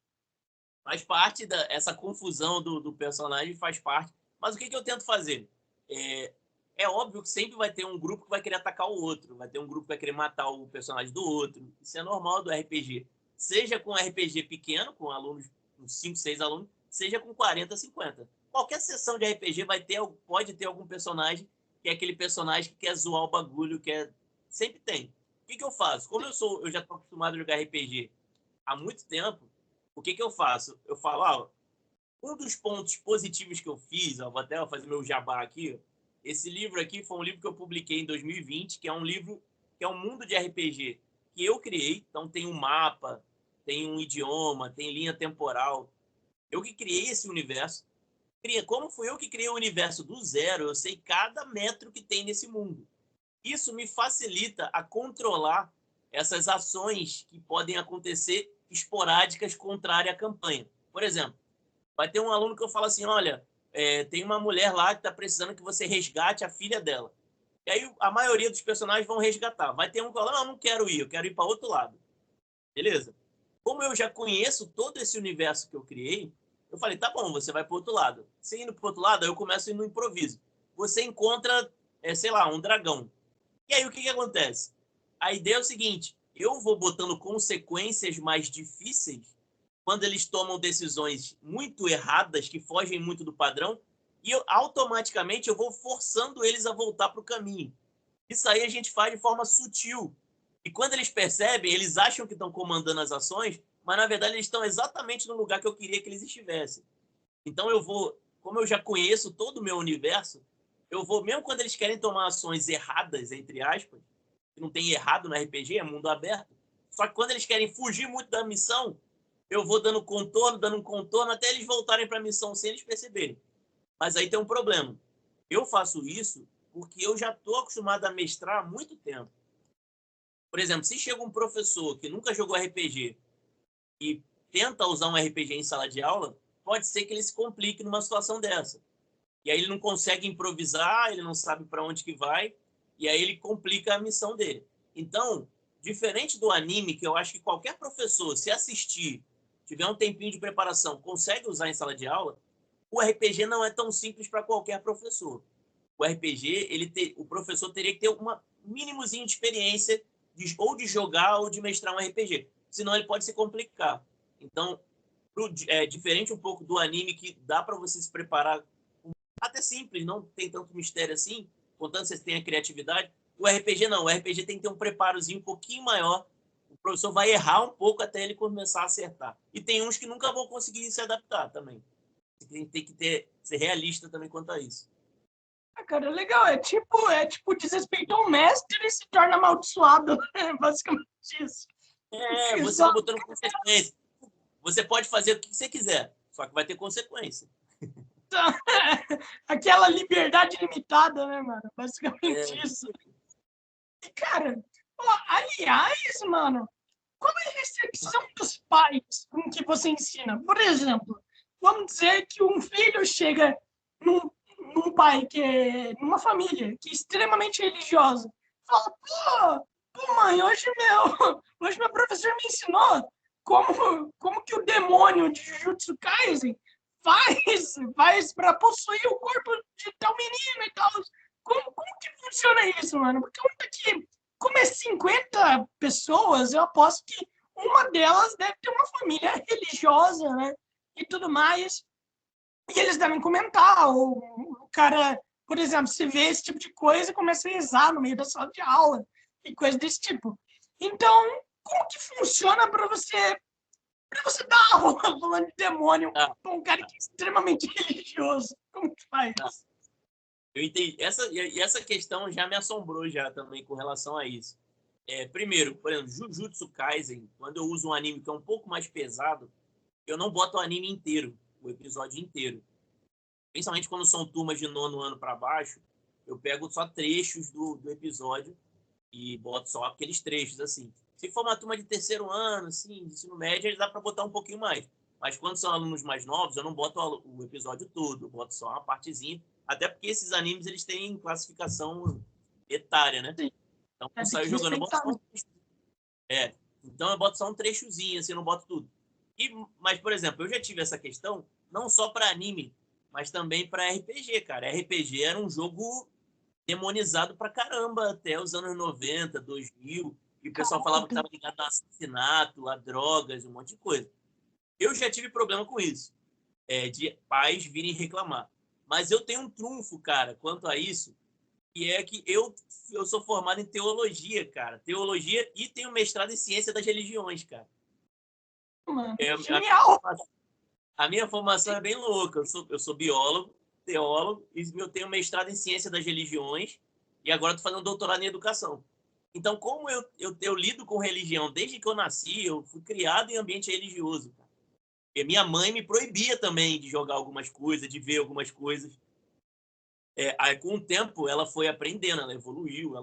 faz parte essa confusão do personagem, faz parte. Mas o que eu tento fazer? É, é óbvio que sempre vai ter um grupo que vai querer atacar o outro, vai ter um grupo que vai querer matar o personagem do outro. Isso é normal do RPG. Seja com RPG pequeno, com alunos, com 5, 6 alunos, seja com 40, 50. Qualquer sessão de RPG pode ter algum personagem que é aquele personagem que quer zoar o bagulho, sempre tem. O que eu faço? Como eu já estou acostumado a jogar RPG há muito tempo, o que eu faço? Eu falo, um dos pontos positivos que eu fiz, vou até fazer meu jabá aqui, esse livro aqui foi um livro que eu publiquei em 2020, que é um livro que é um mundo de RPG que eu criei, então tem um mapa, tem um idioma, tem linha temporal. Eu que criei esse universo. Como fui eu que criei o universo do zero, eu sei cada metro que tem nesse mundo. Isso me facilita a controlar essas ações que podem acontecer esporádicas contrárias à campanha. Por exemplo, vai ter um aluno que eu falo assim, olha, tem uma mulher lá que está precisando que você resgate a filha dela. E aí a maioria dos personagens vão resgatar. Vai ter um que fala, não quero ir, eu quero ir para outro lado. Beleza? Como eu já conheço todo esse universo que eu criei, eu falei, tá bom, você vai para outro lado. Você indo para outro lado, aí eu começo a ir no improviso. Você encontra, sei lá, um dragão. E aí o que acontece? A ideia é o seguinte, eu vou botando consequências mais difíceis quando eles tomam decisões muito erradas, que fogem muito do padrão, e automaticamente eu vou forçando eles a voltar para o caminho. Isso aí a gente faz de forma sutil. E quando eles percebem, eles acham que estão comandando as ações, mas na verdade eles estão exatamente no lugar que eu queria que eles estivessem. Então eu vou, como eu já conheço todo o meu universo, eu vou, mesmo quando eles querem tomar ações erradas, entre aspas, que não tem errado no RPG, é mundo aberto, só que quando eles querem fugir muito da missão, eu vou dando um contorno, até eles voltarem para a missão sem eles perceberem. Mas aí tem um problema. Eu faço isso porque eu já estou acostumado a mestrar há muito tempo. Por exemplo, se chega um professor que nunca jogou RPG e tenta usar um RPG em sala de aula, pode ser que ele se complique numa situação dessa. E aí ele não consegue improvisar, ele não sabe para onde que vai, e aí ele complica a missão dele. Então, diferente do anime, que eu acho que qualquer professor, se assistir, tiver um tempinho de preparação, consegue usar em sala de aula, o RPG não é tão simples para qualquer professor. O RPG, o professor teria que ter um mínimozinho de experiência ou de jogar ou de mestrar um RPG. Senão ele pode se complicar. Então, diferente um pouco do anime, que dá para você se preparar até simples, não tem tanto mistério assim, contanto que você tenha criatividade. O RPG não, o RPG tem que ter um preparozinho um pouquinho maior. O professor vai errar um pouco até ele começar a acertar. E tem uns que nunca vão conseguir se adaptar também. Você tem que ser realista também quanto a isso. Cara, legal. É tipo desrespeitar o mestre e se torna amaldiçoado. É basicamente isso. Você vai botando consequência. Você pode fazer o que você quiser, só que vai ter consequência. Aquela liberdade limitada, né, mano? Basicamente É, isso. E, cara, aliás, mano, qual é a recepção dos pais com que você ensina? Por exemplo, vamos dizer que um filho chega num, num pai numa família que é extremamente religiosa. Fala, pô, mãe, hoje meu professor me ensinou como que o demônio de Jujutsu Kaisen faz para possuir o corpo de tal menino e tal. Como que funciona isso, mano? Porque aqui, como é 50 pessoas, eu aposto que uma delas deve ter uma família religiosa, né? E tudo mais. E eles devem comentar. O cara, por exemplo, se vê esse tipo de coisa e começa a rezar no meio da sala de aula e coisa desse tipo. Então, como que funciona para você dar aula falando de demônio tá, para um cara que é extremamente religioso? Como que faz? tá. Eu entendi. Essa questão já me assombrou já também com relação a isso. Primeiro, por exemplo, Jujutsu Kaisen, quando eu uso um anime que é um pouco mais pesado, eu não boto o anime inteiro, o episódio inteiro. Principalmente quando são turmas de 9º ano para baixo, eu pego só trechos do episódio e boto só aqueles trechos, assim. Se for uma turma de 3º ano, assim, de ensino médio, dá para botar um pouquinho mais. Mas quando são alunos mais novos, eu não boto o episódio todo, eu boto só uma partezinha. Até porque esses animes, eles têm classificação etária, né? Sim, Então, é, eu tem saio que jogando, eu boto respeitar. só um trecho. Então eu boto só um trechozinho, assim, eu não boto tudo. Mas, por exemplo, eu já tive essa questão, não só para anime, mas também para RPG, cara. RPG era um jogo demonizado pra caramba até os anos 90, 2000, e o pessoal falava que estava ligado a assassinato, a drogas, um monte de coisa. Eu já tive problema com isso, de pais virem reclamar. Mas eu tenho um trunfo, cara, quanto a isso, que é que eu sou formado em teologia, cara. Teologia e tenho mestrado em ciência das religiões, cara. Mano, É, genial! a minha formação é bem louca. Eu sou biólogo, teólogo, e eu tenho mestrado em ciência das religiões, e agora estou fazendo doutorado em educação. Então, como eu lido com religião desde que eu nasci, eu fui criado em ambiente religioso. Cara. E minha mãe me proibia também de jogar algumas coisas, de ver algumas coisas. Aí, com o tempo, ela foi aprendendo, ela evoluiu,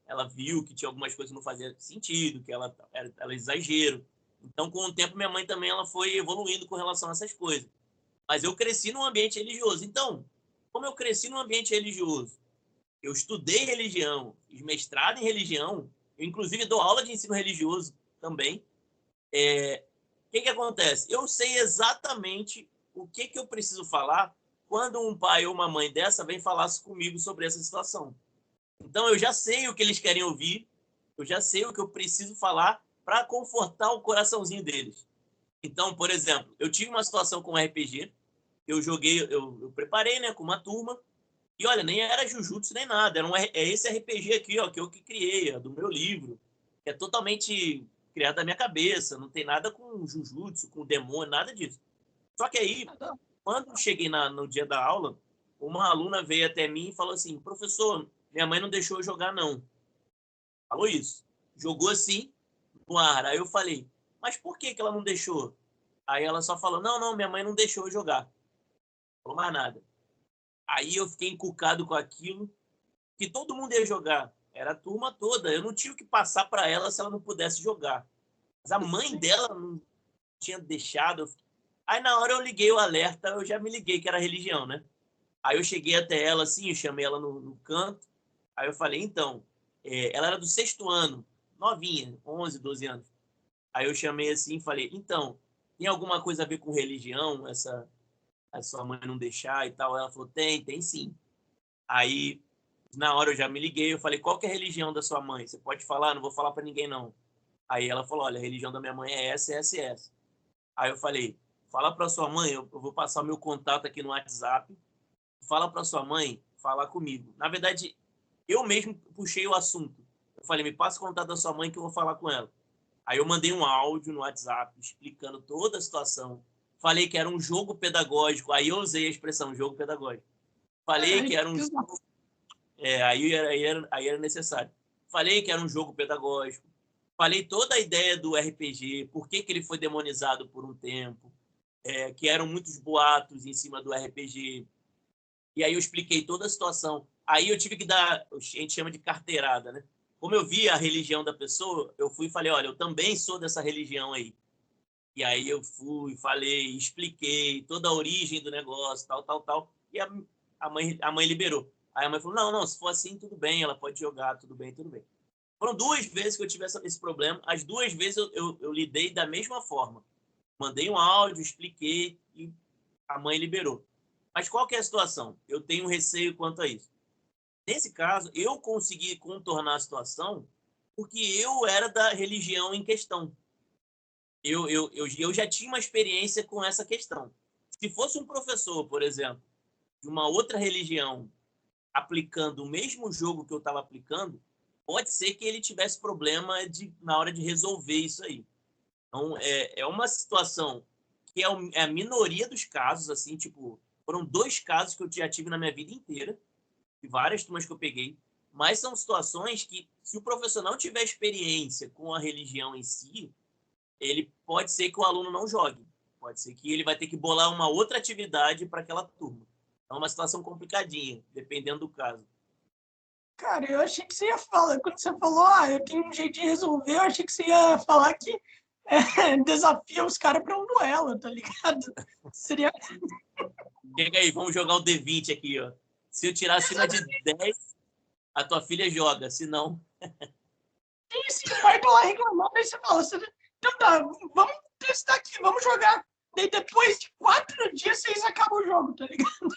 ela viu que tinha algumas coisas que não faziam sentido, que ela exagero. Então, com o tempo, minha mãe também ela foi evoluindo com relação a essas coisas. Mas eu cresci num ambiente religioso. Então, como eu cresci num ambiente religioso, eu estudei religião, fiz mestrado em religião, eu inclusive dou aula de ensino religioso também. O que acontece? Eu sei exatamente o que eu preciso falar quando um pai ou uma mãe dessa vem falar comigo sobre essa situação. Então, eu já sei o que eles querem ouvir, eu já sei o que eu preciso falar para confortar o coraçãozinho deles. Então, por exemplo, eu tive uma situação com RPG, eu preparei, né, com uma turma, e olha, nem era Jujutsu nem nada, é esse RPG aqui, ó, que eu que criei, do meu livro, que é totalmente criado da minha cabeça, não tem nada com Jujutsu, com demônio, nada disso. Só que aí, quando eu cheguei no dia da aula, uma aluna veio até mim e falou assim, professor, minha mãe não deixou eu jogar, não. Falou isso. Jogou assim, no ar. Aí eu falei, mas por que ela não deixou? Aí ela só falou, não, minha mãe não deixou eu jogar. Não falou mais nada. Aí eu fiquei encucado com aquilo, que todo mundo ia jogar. Era a turma toda. Eu não tinha o que passar para ela se ela não pudesse jogar. Mas a mãe dela não tinha deixado. Aí na hora eu liguei o alerta, eu já me liguei que era religião, né? Aí eu cheguei até ela assim, eu chamei ela no canto. Aí eu falei, então, ela era do 6º ano, novinha, 11, 12 anos. Aí eu chamei assim e falei, então, tem alguma coisa a ver com religião, a sua mãe não deixar e tal? Ela falou, tem sim. Aí, na hora eu já me liguei, eu falei, qual que é a religião da sua mãe? Você pode falar? Não vou falar para ninguém, não. Aí ela falou, olha, a religião da minha mãe é essa, essa e essa. Aí eu falei, fala para sua mãe, eu vou passar o meu contato aqui no WhatsApp, fala para sua mãe falar comigo. Na verdade, eu mesmo puxei o assunto. Eu falei, me passa o contato da sua mãe que eu vou falar com ela. Aí eu mandei um áudio no WhatsApp explicando toda a situação. Falei que era um jogo pedagógico. Aí eu usei a expressão jogo pedagógico. Falei que era um jogo... aí era necessário. Falei que era um jogo pedagógico. Falei toda a ideia do RPG, por que ele foi demonizado por um tempo, que eram muitos boatos em cima do RPG. E aí eu expliquei toda a situação. Aí eu tive que dar, a gente chama de carteirada, né? Como eu vi a religião da pessoa, eu fui e falei, olha, eu também sou dessa religião aí. E aí eu fui, falei, expliquei toda a origem do negócio, tal. E a mãe liberou. Aí a mãe falou, não, se for assim, tudo bem, ela pode jogar, tudo bem. Foram 2 vezes que eu tive esse problema. As 2 vezes eu lidei da mesma forma. Mandei um áudio, expliquei e a mãe liberou. Mas qual que é a situação? Eu tenho um receio quanto a isso. Nesse caso, eu consegui contornar a situação porque eu era da religião em questão. Eu já tinha uma experiência com essa questão. Se fosse um professor, por exemplo, de uma outra religião aplicando o mesmo jogo que eu estava aplicando, pode ser que ele tivesse problema na hora de resolver isso aí. Então, é uma situação que é a minoria dos casos, assim, tipo, foram 2 casos que eu já tive na minha vida inteira, de várias turmas que eu peguei, mas são situações que, se o professor não tiver experiência com a religião em si, ele pode ser que o aluno não jogue. Pode ser que ele vai ter que bolar uma outra atividade para aquela turma. É uma situação complicadinha, dependendo do caso. Cara, eu achei que você ia falar, quando você falou, eu tenho um jeito de resolver, eu achei que você ia falar que desafia os caras para um duelo, tá ligado? Seria. Chega aí, vamos jogar um D20 aqui, ó. Se eu tirar acima de 10, a tua filha joga, se não... E se vai lá reclamando, aí você fala, então tá, vamos testar aqui, vamos jogar. Daí depois de 4 dias vocês acabam o jogo, tá ligado?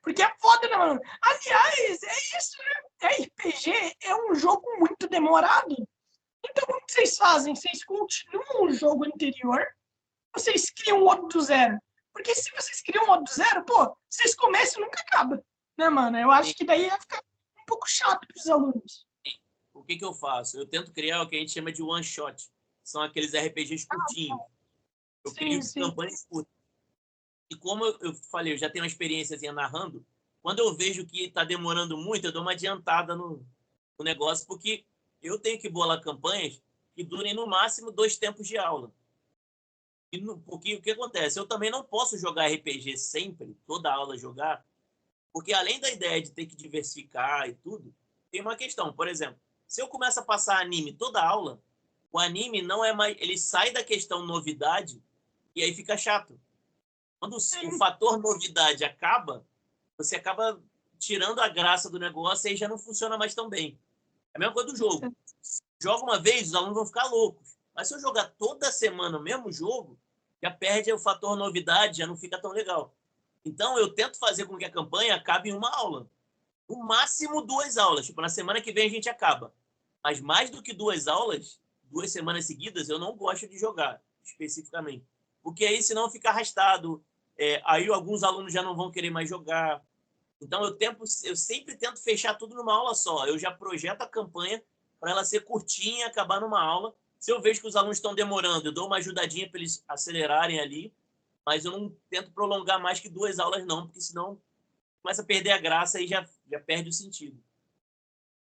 Porque é foda, né, mano? Aliás, é isso, né? RPG é um jogo muito demorado. Então, como que vocês fazem? Vocês continuam o jogo anterior ou vocês criam outro do zero? Porque se vocês criam outro do zero, pô, vocês começam e nunca acaba. Né, mano? Eu acho que daí ia ficar um pouco chato pros alunos. O que eu faço? Eu tento criar o que a gente chama de one shot. São aqueles RPGs curtinhos. Eu Sim, crio sim. campanhas curtas. E como eu falei, eu já tenho uma experiênciazinha narrando, quando eu vejo que está demorando muito, eu dou uma adiantada no negócio, porque eu tenho que bolar campanhas que durem no máximo 2 tempos de aula. Porque o que acontece? Eu também não posso jogar RPG sempre, toda aula jogar, porque além da ideia de ter que diversificar e tudo, tem uma questão. Por exemplo, se eu começo a passar anime toda aula, o anime não é mais... Ele sai da questão novidade e aí fica chato. Quando o fator novidade acaba, você acaba tirando a graça do negócio, aí já não funciona mais tão bem. É a mesma coisa do jogo. Joga uma vez, os alunos vão ficar loucos. Mas se eu jogar toda semana o mesmo jogo, já perde o fator novidade, já não fica tão legal. Então, eu tento fazer com que a campanha acabe em uma aula. No máximo 2 aulas. Tipo, na semana que vem a gente acaba. Mas mais do que 2 aulas, 2 semanas seguidas, eu não gosto de jogar, especificamente. Porque aí, senão, fica arrastado. Aí alguns alunos já não vão querer mais jogar. Então, eu sempre tento fechar tudo numa aula só. Eu já projeto a campanha para ela ser curtinha, acabar numa aula. Se eu vejo que os alunos estão demorando, eu dou uma ajudadinha para eles acelerarem ali, mas eu não tento prolongar mais que 2 aulas, não, porque senão começa a perder a graça e já perde o sentido.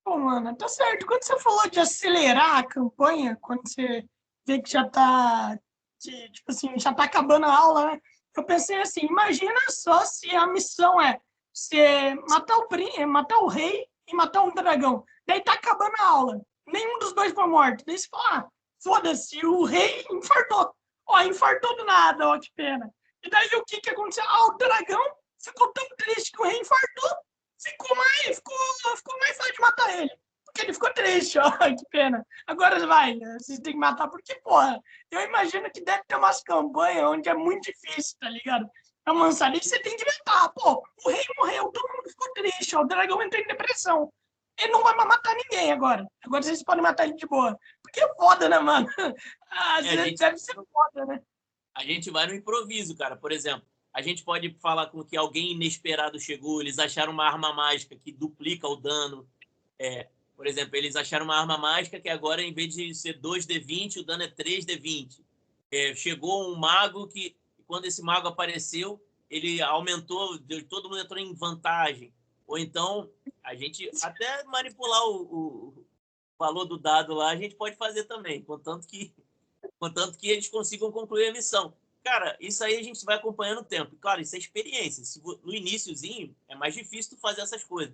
Pô, mano, tá certo. Quando você falou de acelerar a campanha, quando você vê que já tá, tipo assim, já tá acabando a aula, né? Eu pensei assim, imagina só se a missão é você matar o rei e matar um dragão. Daí tá acabando a aula. Nenhum dos dois foi morto. Daí você fala, foda-se, o rei infartou. Ó, infartou do nada, ó, que pena. E daí o que que aconteceu? Ah, o dragão ficou tão triste que o rei infartou. Ficou mais fácil de matar ele. Porque ele ficou triste, ó, que pena. Agora vai, vocês têm que matar, porque, porra, eu imagino que deve ter umas campanhas onde é muito difícil, tá ligado? É uma lançada e você tem que inventar. Pô, o rei morreu, todo mundo ficou triste, ó, o dragão entrou em depressão. Ele não vai mais matar ninguém agora. Agora vocês podem matar ele de boa. Porque é foda, né, mano? Às A vezes gente, deve ser foda, né? a gente vai no improviso, cara. Por exemplo, a gente pode falar com que alguém inesperado chegou, eles acharam uma arma mágica que duplica o dano. Por exemplo, eles acharam uma arma mágica que agora, em vez de ser 2d20, o dano é 3d20. Chegou um mago que, quando esse mago apareceu, ele aumentou, todo mundo entrou em vantagem. Ou então, a gente até manipular o valor do dado lá, a gente pode fazer também, contanto que eles consigam concluir a missão. Cara, isso aí a gente vai acompanhando o tempo. Claro, isso é experiência. No iniciozinho, é mais difícil tu fazer essas coisas.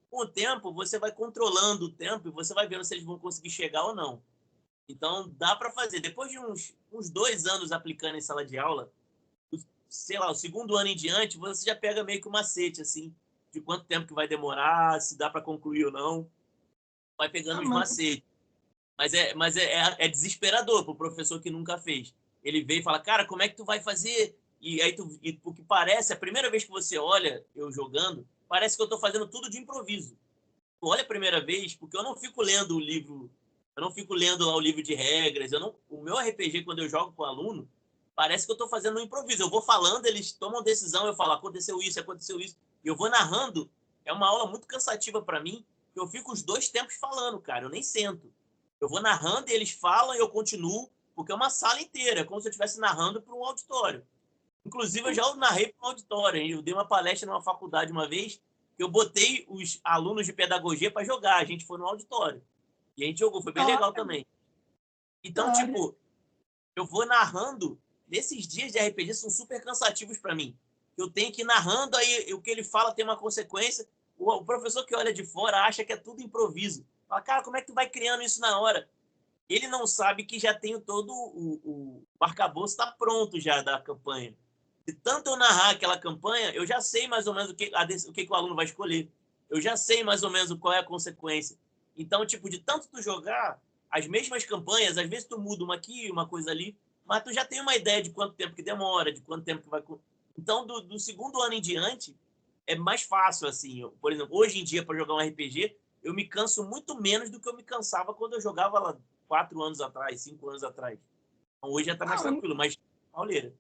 Com o tempo, você vai controlando o tempo e você vai vendo se eles vão conseguir chegar ou não. Então, dá para fazer. Depois de uns 2 anos aplicando em sala de aula, sei lá, o segundo ano em diante, você já pega meio que um macete, assim, de quanto tempo que vai demorar, se dá para concluir ou não. Vai pegando Ah, os mano. macetes. Mas é desesperador para o professor que nunca fez. Ele vem e fala, cara, como é que tu vai fazer? E aí, o que parece, a primeira vez que você olha eu jogando, parece que eu estou fazendo tudo de improviso. Tu olha a primeira vez, porque eu não fico lendo o livro, eu não fico lendo lá o livro de regras, o meu RPG, quando eu jogo com o aluno, parece que eu estou fazendo um improviso. Eu vou falando, eles tomam decisão, eu falo, aconteceu isso, e eu vou narrando. É uma aula muito cansativa para mim, que eu fico os 2 tempos falando, cara, eu nem sento. Eu vou narrando e eles falam e eu continuo, porque é uma sala inteira, é como se eu estivesse narrando para um auditório. Inclusive, eu já narrei para um auditório. Eu dei uma palestra numa faculdade uma vez, que eu botei os alunos de pedagogia para jogar. A gente foi no auditório. E a gente jogou, foi bem Da legal hora, também. da Então, hora. tipo, eu vou narrando. Nesses dias de RPG são super cansativos para mim. Eu tenho que ir narrando, aí o que ele fala tem uma consequência. O professor que olha de fora acha que é tudo improviso. Fala, cara, como é que tu vai criando isso na hora? Ele não sabe que já tem todo o arcabouço está pronto já da campanha. De tanto eu narrar aquela campanha, eu já sei mais ou menos o que o aluno vai escolher. Eu já sei mais ou menos qual é a consequência. Então, tipo, de tanto tu jogar as mesmas campanhas, às vezes tu muda uma aqui, uma coisa ali, mas tu já tem uma ideia de quanto tempo que demora, de quanto tempo que vai... Então, do segundo ano em diante, é mais fácil, assim. Por exemplo, hoje em dia, para jogar um RPG, eu me canso muito menos do que eu me cansava quando eu jogava lá 4 anos atrás, 5 anos atrás. Então, hoje já tá mais Ah, tranquilo, mas pauleira.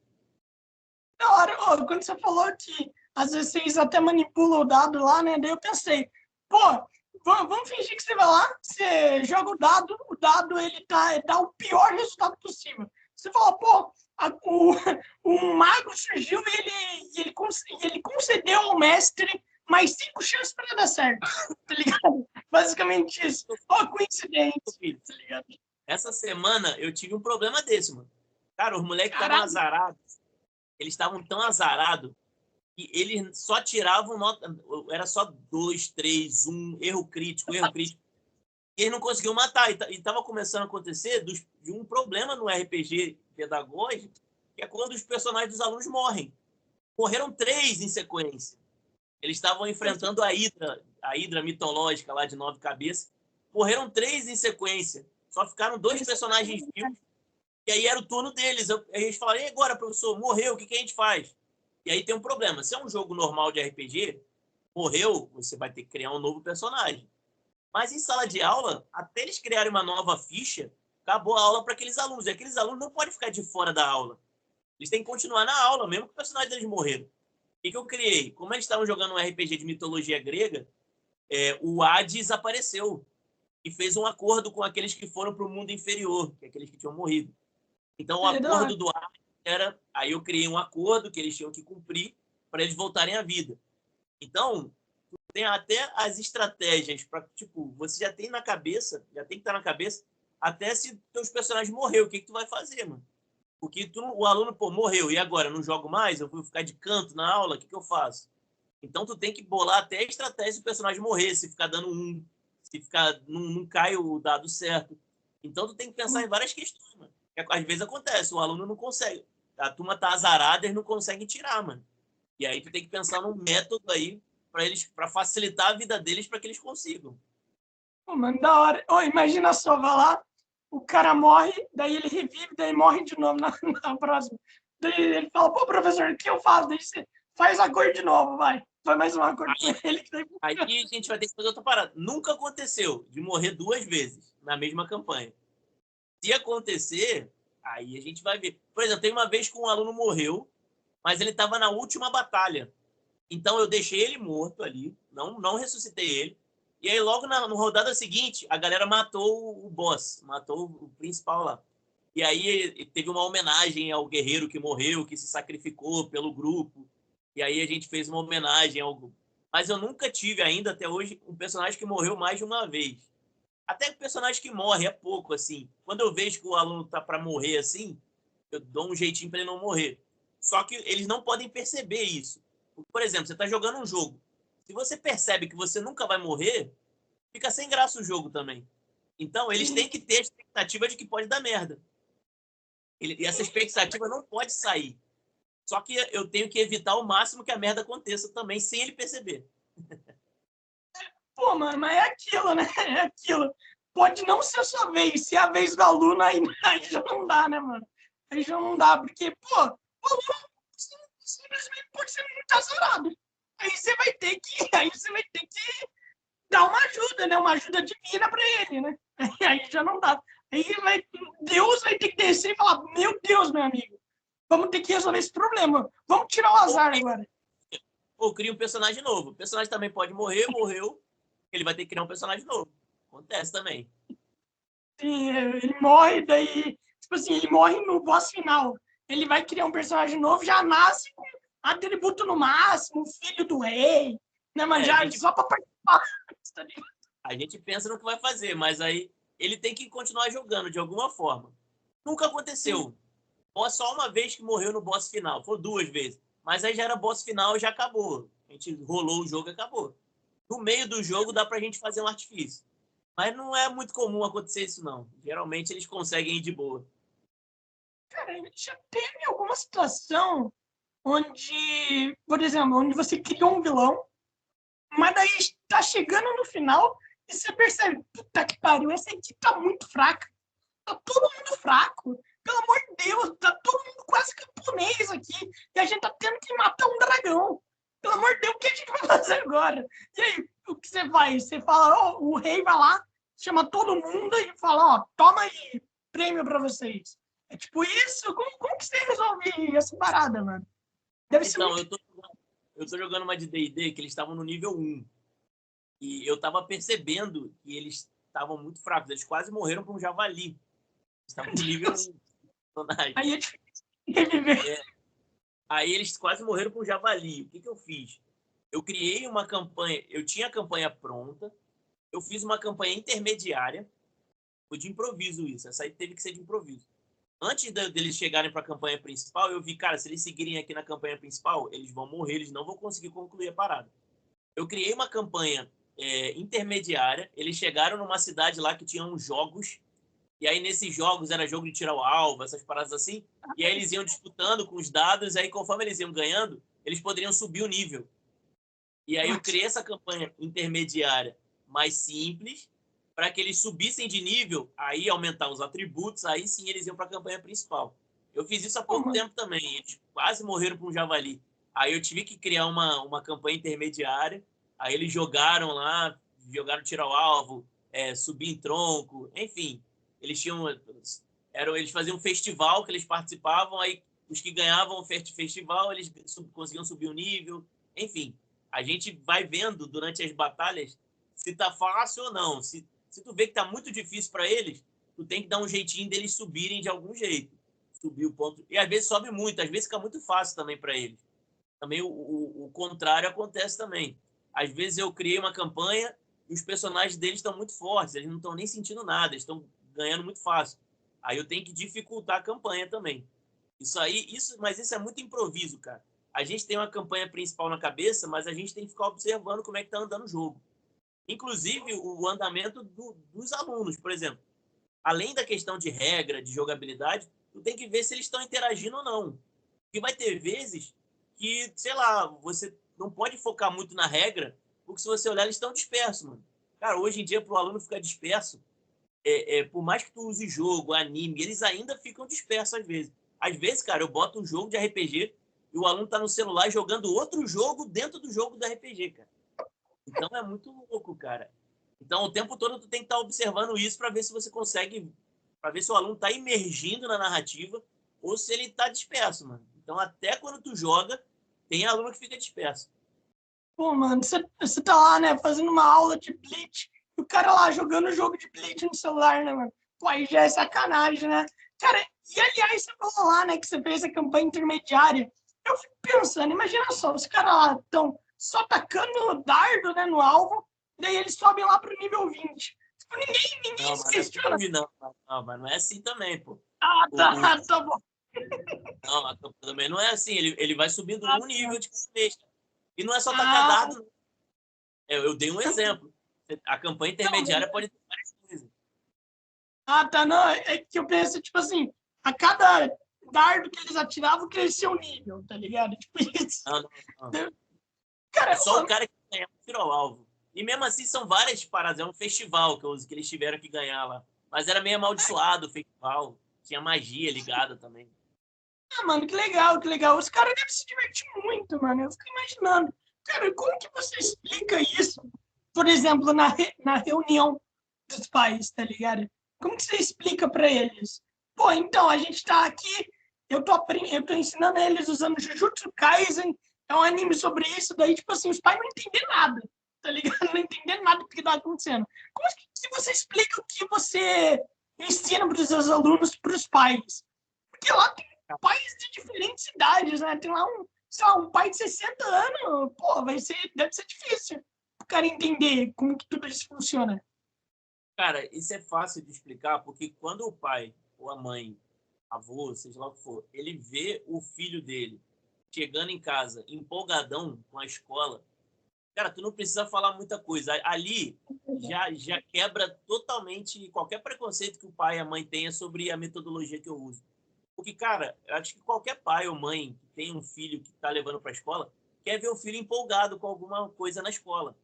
da hora. Ó, quando você falou que às vezes vocês até manipulam o dado lá, né? Daí eu pensei, pô, vamos fingir que você vai lá, você joga o dado ele dá o pior resultado possível. Você fala, pô, o mago surgiu e ele concedeu ao mestre mais 5 chances para dar certo, tá ligado? Basicamente isso. Ó, coincidência, tá ligado? Essa semana eu tive um problema desse, mano. Cara, os moleques estavam Caralho, azarados. Eles estavam tão azarados que eles só tiravam nota. Era só 2, 3, 1, erro crítico, erro crítico. E eles não conseguiam matar. E estava começando a acontecer de um problema no RPG pedagógico, que é quando os personagens dos alunos morrem. Morreram 3 em sequência. Eles estavam enfrentando a Hidra mitológica lá de 9 cabeças. Morreram 3 em sequência. Só ficaram 2 personagens vivos. E aí era o turno deles. Aí eles falaram, e agora, professor? Morreu, o que a gente faz? E aí tem um problema. Se é um jogo normal de RPG, morreu, você vai ter que criar um novo personagem. Mas em sala de aula, até eles criarem uma nova ficha, acabou a aula para aqueles alunos. E aqueles alunos não podem ficar de fora da aula. Eles têm que continuar na aula, mesmo que o personagem deles morreram. O que eu criei? Como eles estavam jogando um RPG de mitologia grega, o Hades apareceu e fez um acordo com aqueles que foram para o mundo inferior, que é aqueles que tinham morrido. Então, o acordo do Hades era... Aí eu criei um acordo que eles tinham que cumprir para eles voltarem à vida. Então, tem até as estratégias para, tipo, você já tem na cabeça, já tem que estar na cabeça, até se teus personagens morreu, o que tu vai fazer, mano? Porque o aluno, pô, morreu, e agora? Não jogo mais? Eu vou ficar de canto na aula? O que eu faço? Então, tu tem que bolar até a estratégia se o personagem morrer, se ficar dando se ficar, não cai o dado certo. Então, tu tem que pensar em várias questões, mano. Porque, às vezes acontece, o aluno não consegue. A turma tá azarada e não consegue tirar, mano. E aí tu tem que pensar num método aí para facilitar a vida deles para que eles consigam. Pô, mano, da hora. Oh, imagina só, vai lá, o cara morre, daí ele revive, daí morre de novo na próxima. Daí ele fala, pô, professor, o que eu faço? Daí você faz a cor de novo, vai. Faz mais uma cor com ele. Que daí... Aí a gente vai ter que fazer outra parada. Nunca aconteceu de morrer 2 vezes na mesma campanha. Se acontecer, aí a gente vai ver. Por exemplo, tem uma vez que um aluno morreu, mas ele estava na última batalha. Então eu deixei ele morto ali, não ressuscitei ele. E aí logo na rodada seguinte, a galera matou o boss, matou o principal lá. E aí teve uma homenagem ao guerreiro que morreu, que se sacrificou pelo grupo. E aí a gente fez uma homenagem ao grupo. Mas eu nunca tive ainda, até hoje, um personagem que morreu mais de uma vez. Até o personagem que morre é pouco, assim. Quando eu vejo que o aluno tá para morrer assim, eu dou um jeitinho para ele não morrer. Só que eles não podem perceber isso. Por exemplo, você tá jogando um jogo. Se você percebe que você nunca vai morrer, fica sem graça o jogo também. Então, eles têm que ter a expectativa de que pode dar merda. E essa expectativa não pode sair. Só que eu tenho que evitar ao máximo que a merda aconteça também, sem ele perceber. Pô, mano, mas é aquilo, né? É aquilo. Pode não ser a sua vez. Se é a vez do aluno, aí já não dá, né, mano? Aí já não dá, porque, pô, o aluno simplesmente pode ser muito azarado. Aí você vai ter que dar uma ajuda, né? Uma ajuda divina para ele, né? Aí já não dá. Deus vai ter que descer e falar: meu Deus, meu amigo, vamos ter que resolver esse problema. Vamos tirar o azar agora. Ou cria um personagem novo. O personagem também pode morrer, morreu. Ele vai ter que criar um personagem novo. Acontece também. Sim, ele morre, daí, tipo assim, ele morre no boss final. Ele vai criar um personagem novo, já nasce com atributo no máximo, filho do rei, né? Mas já só pra participar. A gente pensa no que vai fazer, mas aí ele tem que continuar jogando de alguma forma. Nunca aconteceu. Só uma vez que morreu no boss final. Foi 2 vezes. Mas aí já era boss final e já acabou. A gente rolou o jogo e acabou. No meio do jogo dá pra gente fazer um artifício. Mas não é muito comum acontecer isso, não. Geralmente eles conseguem ir de boa. Cara, já teve alguma situação onde, por exemplo, onde você criou um vilão, mas daí tá chegando no final e você percebe, puta que pariu, essa equipe tá muito fraca. Tá todo mundo fraco. Pelo amor de Deus, tá todo mundo quase camponês aqui. E a gente tá tendo que matar um dragão. Pelo amor de Deus, o que a gente vai fazer agora? E aí, o que você faz? Você fala, o rei vai lá, chama todo mundo e fala, toma aí, prêmio pra vocês. É tipo isso? Como que você resolve essa parada, mano? Deve ser Então, muito... eu tô jogando uma de D&D que eles estavam no nível 1. E eu tava percebendo que eles estavam muito fracos. Eles quase morreram para um javali. Estavam no nível 1. Aí é difícil reviver. Aí eles quase morreram para um javali. O que eu fiz? Eu criei uma campanha. Eu tinha a campanha pronta. Eu fiz uma campanha intermediária. Foi de improviso isso. Essa aí teve que ser de improviso. Antes deles chegarem para a campanha principal, eu vi, cara, se eles seguirem aqui na campanha principal, eles vão morrer, eles não vão conseguir concluir a parada. Eu criei uma campanha intermediária. Eles chegaram numa cidade lá que tinha uns jogos. E aí, nesses jogos, era jogo de tirar o alvo, essas paradas assim. E aí, eles iam disputando com os dados. E aí, conforme eles iam ganhando, eles poderiam subir o nível. E aí eu criei essa campanha intermediária mais simples, para que eles subissem de nível, aí aumentar os atributos, aí sim eles iam para a campanha principal. Eu fiz isso há Pô, pouco mano. tempo também, eles quase morreram para um javali. Aí eu tive que criar uma campanha intermediária, aí eles jogaram lá, jogaram tiro ao alvo, subir em tronco, enfim. Eles tinham... eles faziam um festival que eles participavam, aí os que ganhavam o festival, eles conseguiam subir o nível, enfim. A gente vai vendo durante as batalhas se tá fácil ou não. Se tu vê que tá muito difícil para eles, tu tem que dar um jeitinho deles subirem de algum jeito. Subir o ponto. E às vezes sobe muito, às vezes fica muito fácil também para eles. Também o contrário acontece também. Às vezes eu criei uma campanha e os personagens deles estão muito fortes, eles não estão nem sentindo nada, eles estão ganhando muito fácil. Aí eu tenho que dificultar a campanha também. Mas isso é muito improviso, cara. A gente tem uma campanha principal na cabeça, mas a gente tem que ficar observando como é que tá andando o jogo. Inclusive o andamento dos alunos, por exemplo. Além da questão de regra, de jogabilidade, tu tem que ver se eles estão interagindo ou não. Porque vai ter vezes que, sei lá, você não pode focar muito na regra, porque se você olhar, eles estão dispersos, mano. Cara, hoje em dia, para o aluno ficar disperso, por mais que tu use jogo, anime, eles ainda ficam dispersos às vezes. Às vezes, cara, eu boto um jogo de RPG e o aluno tá no celular jogando outro jogo dentro do jogo do RPG, cara. Então é muito louco, cara. Então o tempo todo tu tem que estar observando isso para ver se você consegue, para ver se o aluno tá imergindo na narrativa ou se ele tá disperso, mano. Então até quando tu joga, tem aluno que fica disperso. Pô, mano, você tá lá, né, fazendo uma aula de Bleach, e o cara lá jogando jogo de Bleach no celular, né, mano? Pô, aí já é sacanagem, né? Cara, e aliás, você falou lá, né, que você fez a campanha intermediária. Eu fico pensando, imagina só, os caras lá estão só tacando dardo, né, no alvo, daí eles sobem lá pro nível 20. Tipo, ninguém Não, se mas não é questiona. assim, não. Não, mas não é assim também, pô. Ah, tá, O, o, tá bom. não, a campanha também não é assim. Ele vai subindo Ah, um nível de cada vez. E não é só tacar ah, dardo, não. Eu dei um exemplo. A campanha não, intermediária pode ter várias coisas. ah, tá, não, é que eu penso, tipo assim, a cada dardo que eles atiravam, crescia o nível, tá ligado? Tipo isso. Não, não, não. É Cara, só o cara que ganha o tiro ao alvo. E mesmo assim são várias paradas. É um festival que eles tiveram que ganhar lá. Mas era meio amaldiçoado o festival. Tinha magia ligada também. mano, que legal, que legal. Os caras devem se divertir muito, mano. Eu fico imaginando. Cara, como que você explica isso? Por exemplo, na reunião dos pais, tá ligado? Como que você explica pra eles? Pô, então, a gente tá aqui, eu tô ensinando eles usando Jujutsu Kaisen, é um anime sobre isso, daí, tipo assim, os pais não entendem nada, tá ligado? Não entendem nada do que tá acontecendo. Como que você explica o que você ensina pros seus alunos, pros pais? Porque lá tem pais de diferentes idades, né? Tem lá sei lá, um pai de 60 anos, pô, deve ser difícil o cara entender como que tudo isso funciona. Cara, isso é fácil de explicar porque quando o pai ou a mãe, avô, seja lá o que for, ele vê o filho dele chegando em casa empolgadão com a escola, cara, tu não precisa falar muita coisa. Ali já quebra totalmente qualquer preconceito que o pai e a mãe tenha sobre a metodologia que eu uso. Porque, cara, eu acho que qualquer pai ou mãe que tem um filho que está levando para a escola quer ver o filho empolgado com alguma coisa na escola.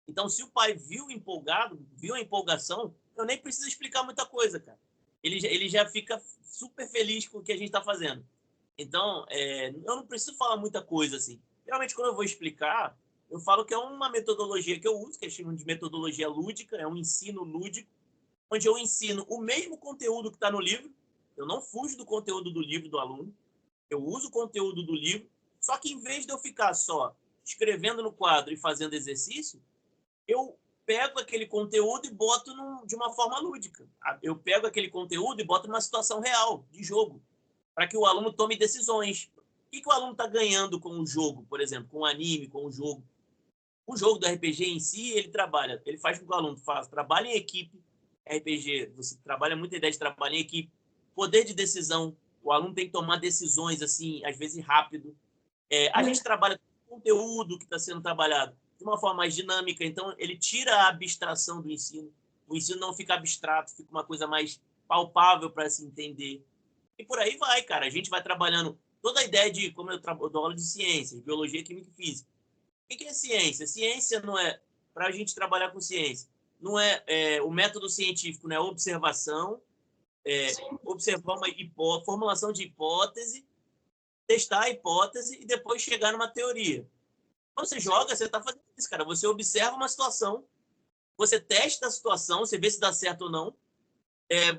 Então, se o pai viu empolgado, viu a empolgação, eu nem preciso explicar muita coisa, cara. Ele já fica super feliz com o que a gente está fazendo. Então, eu não preciso falar muita coisa assim. Geralmente, quando eu vou explicar, eu falo que é uma metodologia que eu uso, que é chamada de metodologia lúdica, é um ensino lúdico, onde eu ensino o mesmo conteúdo que está no livro, eu não fujo do conteúdo do livro do aluno, eu uso o conteúdo do livro, só que em vez de eu ficar só escrevendo no quadro e fazendo exercício, eu pego aquele conteúdo e boto de uma forma lúdica. Eu pego aquele conteúdo e boto numa situação real, de jogo, para que o aluno tome decisões. O que o aluno está ganhando com o jogo, por exemplo, com o anime, com o jogo? O jogo do RPG em si, ele faz com que o aluno faça trabalho em equipe. RPG, você trabalha muita ideia de trabalho em equipe, poder de decisão. O aluno tem que tomar decisões, assim, às vezes rápido. A gente trabalha com conteúdo que está sendo trabalhado de uma forma mais dinâmica, então ele tira a abstração do ensino. O ensino não fica abstrato, fica uma coisa mais palpável para se entender. E por aí vai, cara. A gente vai trabalhando toda a ideia de como eu dou aula de ciências, biologia, química e física. que é ciência? Ciência não é, para a gente trabalhar com ciência, não é, o método científico, né? Observação, Sim, observar uma formulação de hipótese, testar a hipótese e depois chegar numa teoria. Quando você sim. joga, você está fazendo isso, cara. Você observa uma situação, você testa a situação, você vê se dá certo ou não,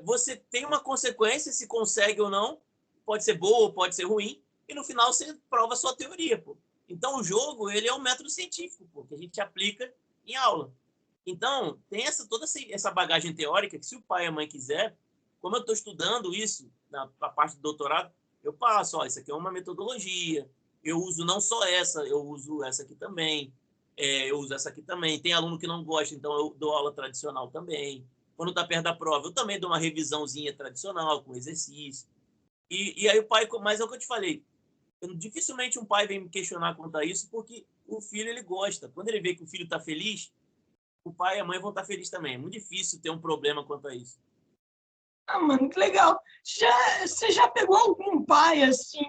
você tem uma consequência, se consegue ou não, pode ser boa ou pode ser ruim, e no final você prova a sua teoria, pô. Então o jogo, ele é um método científico, pô, que a gente aplica em aula. Então, tem toda essa bagagem teórica que se o pai e a mãe quiser, como eu estou estudando isso na parte do doutorado, eu passo, ó, isso aqui é uma metodologia, eu uso não só essa, eu uso essa aqui também, eu uso essa aqui também. Tem aluno que não gosta, então eu dou aula tradicional também. Quando está perto da prova, eu também dou uma revisãozinha tradicional, com exercício. E aí o pai, mas é o que eu te falei, dificilmente um pai vem me questionar quanto a isso, porque o filho, ele gosta. Quando ele vê que o filho está feliz, o pai e a mãe vão estar felizes também. É muito difícil ter um problema quanto a isso. Ah, mano, que legal. Você já pegou algum pai, assim,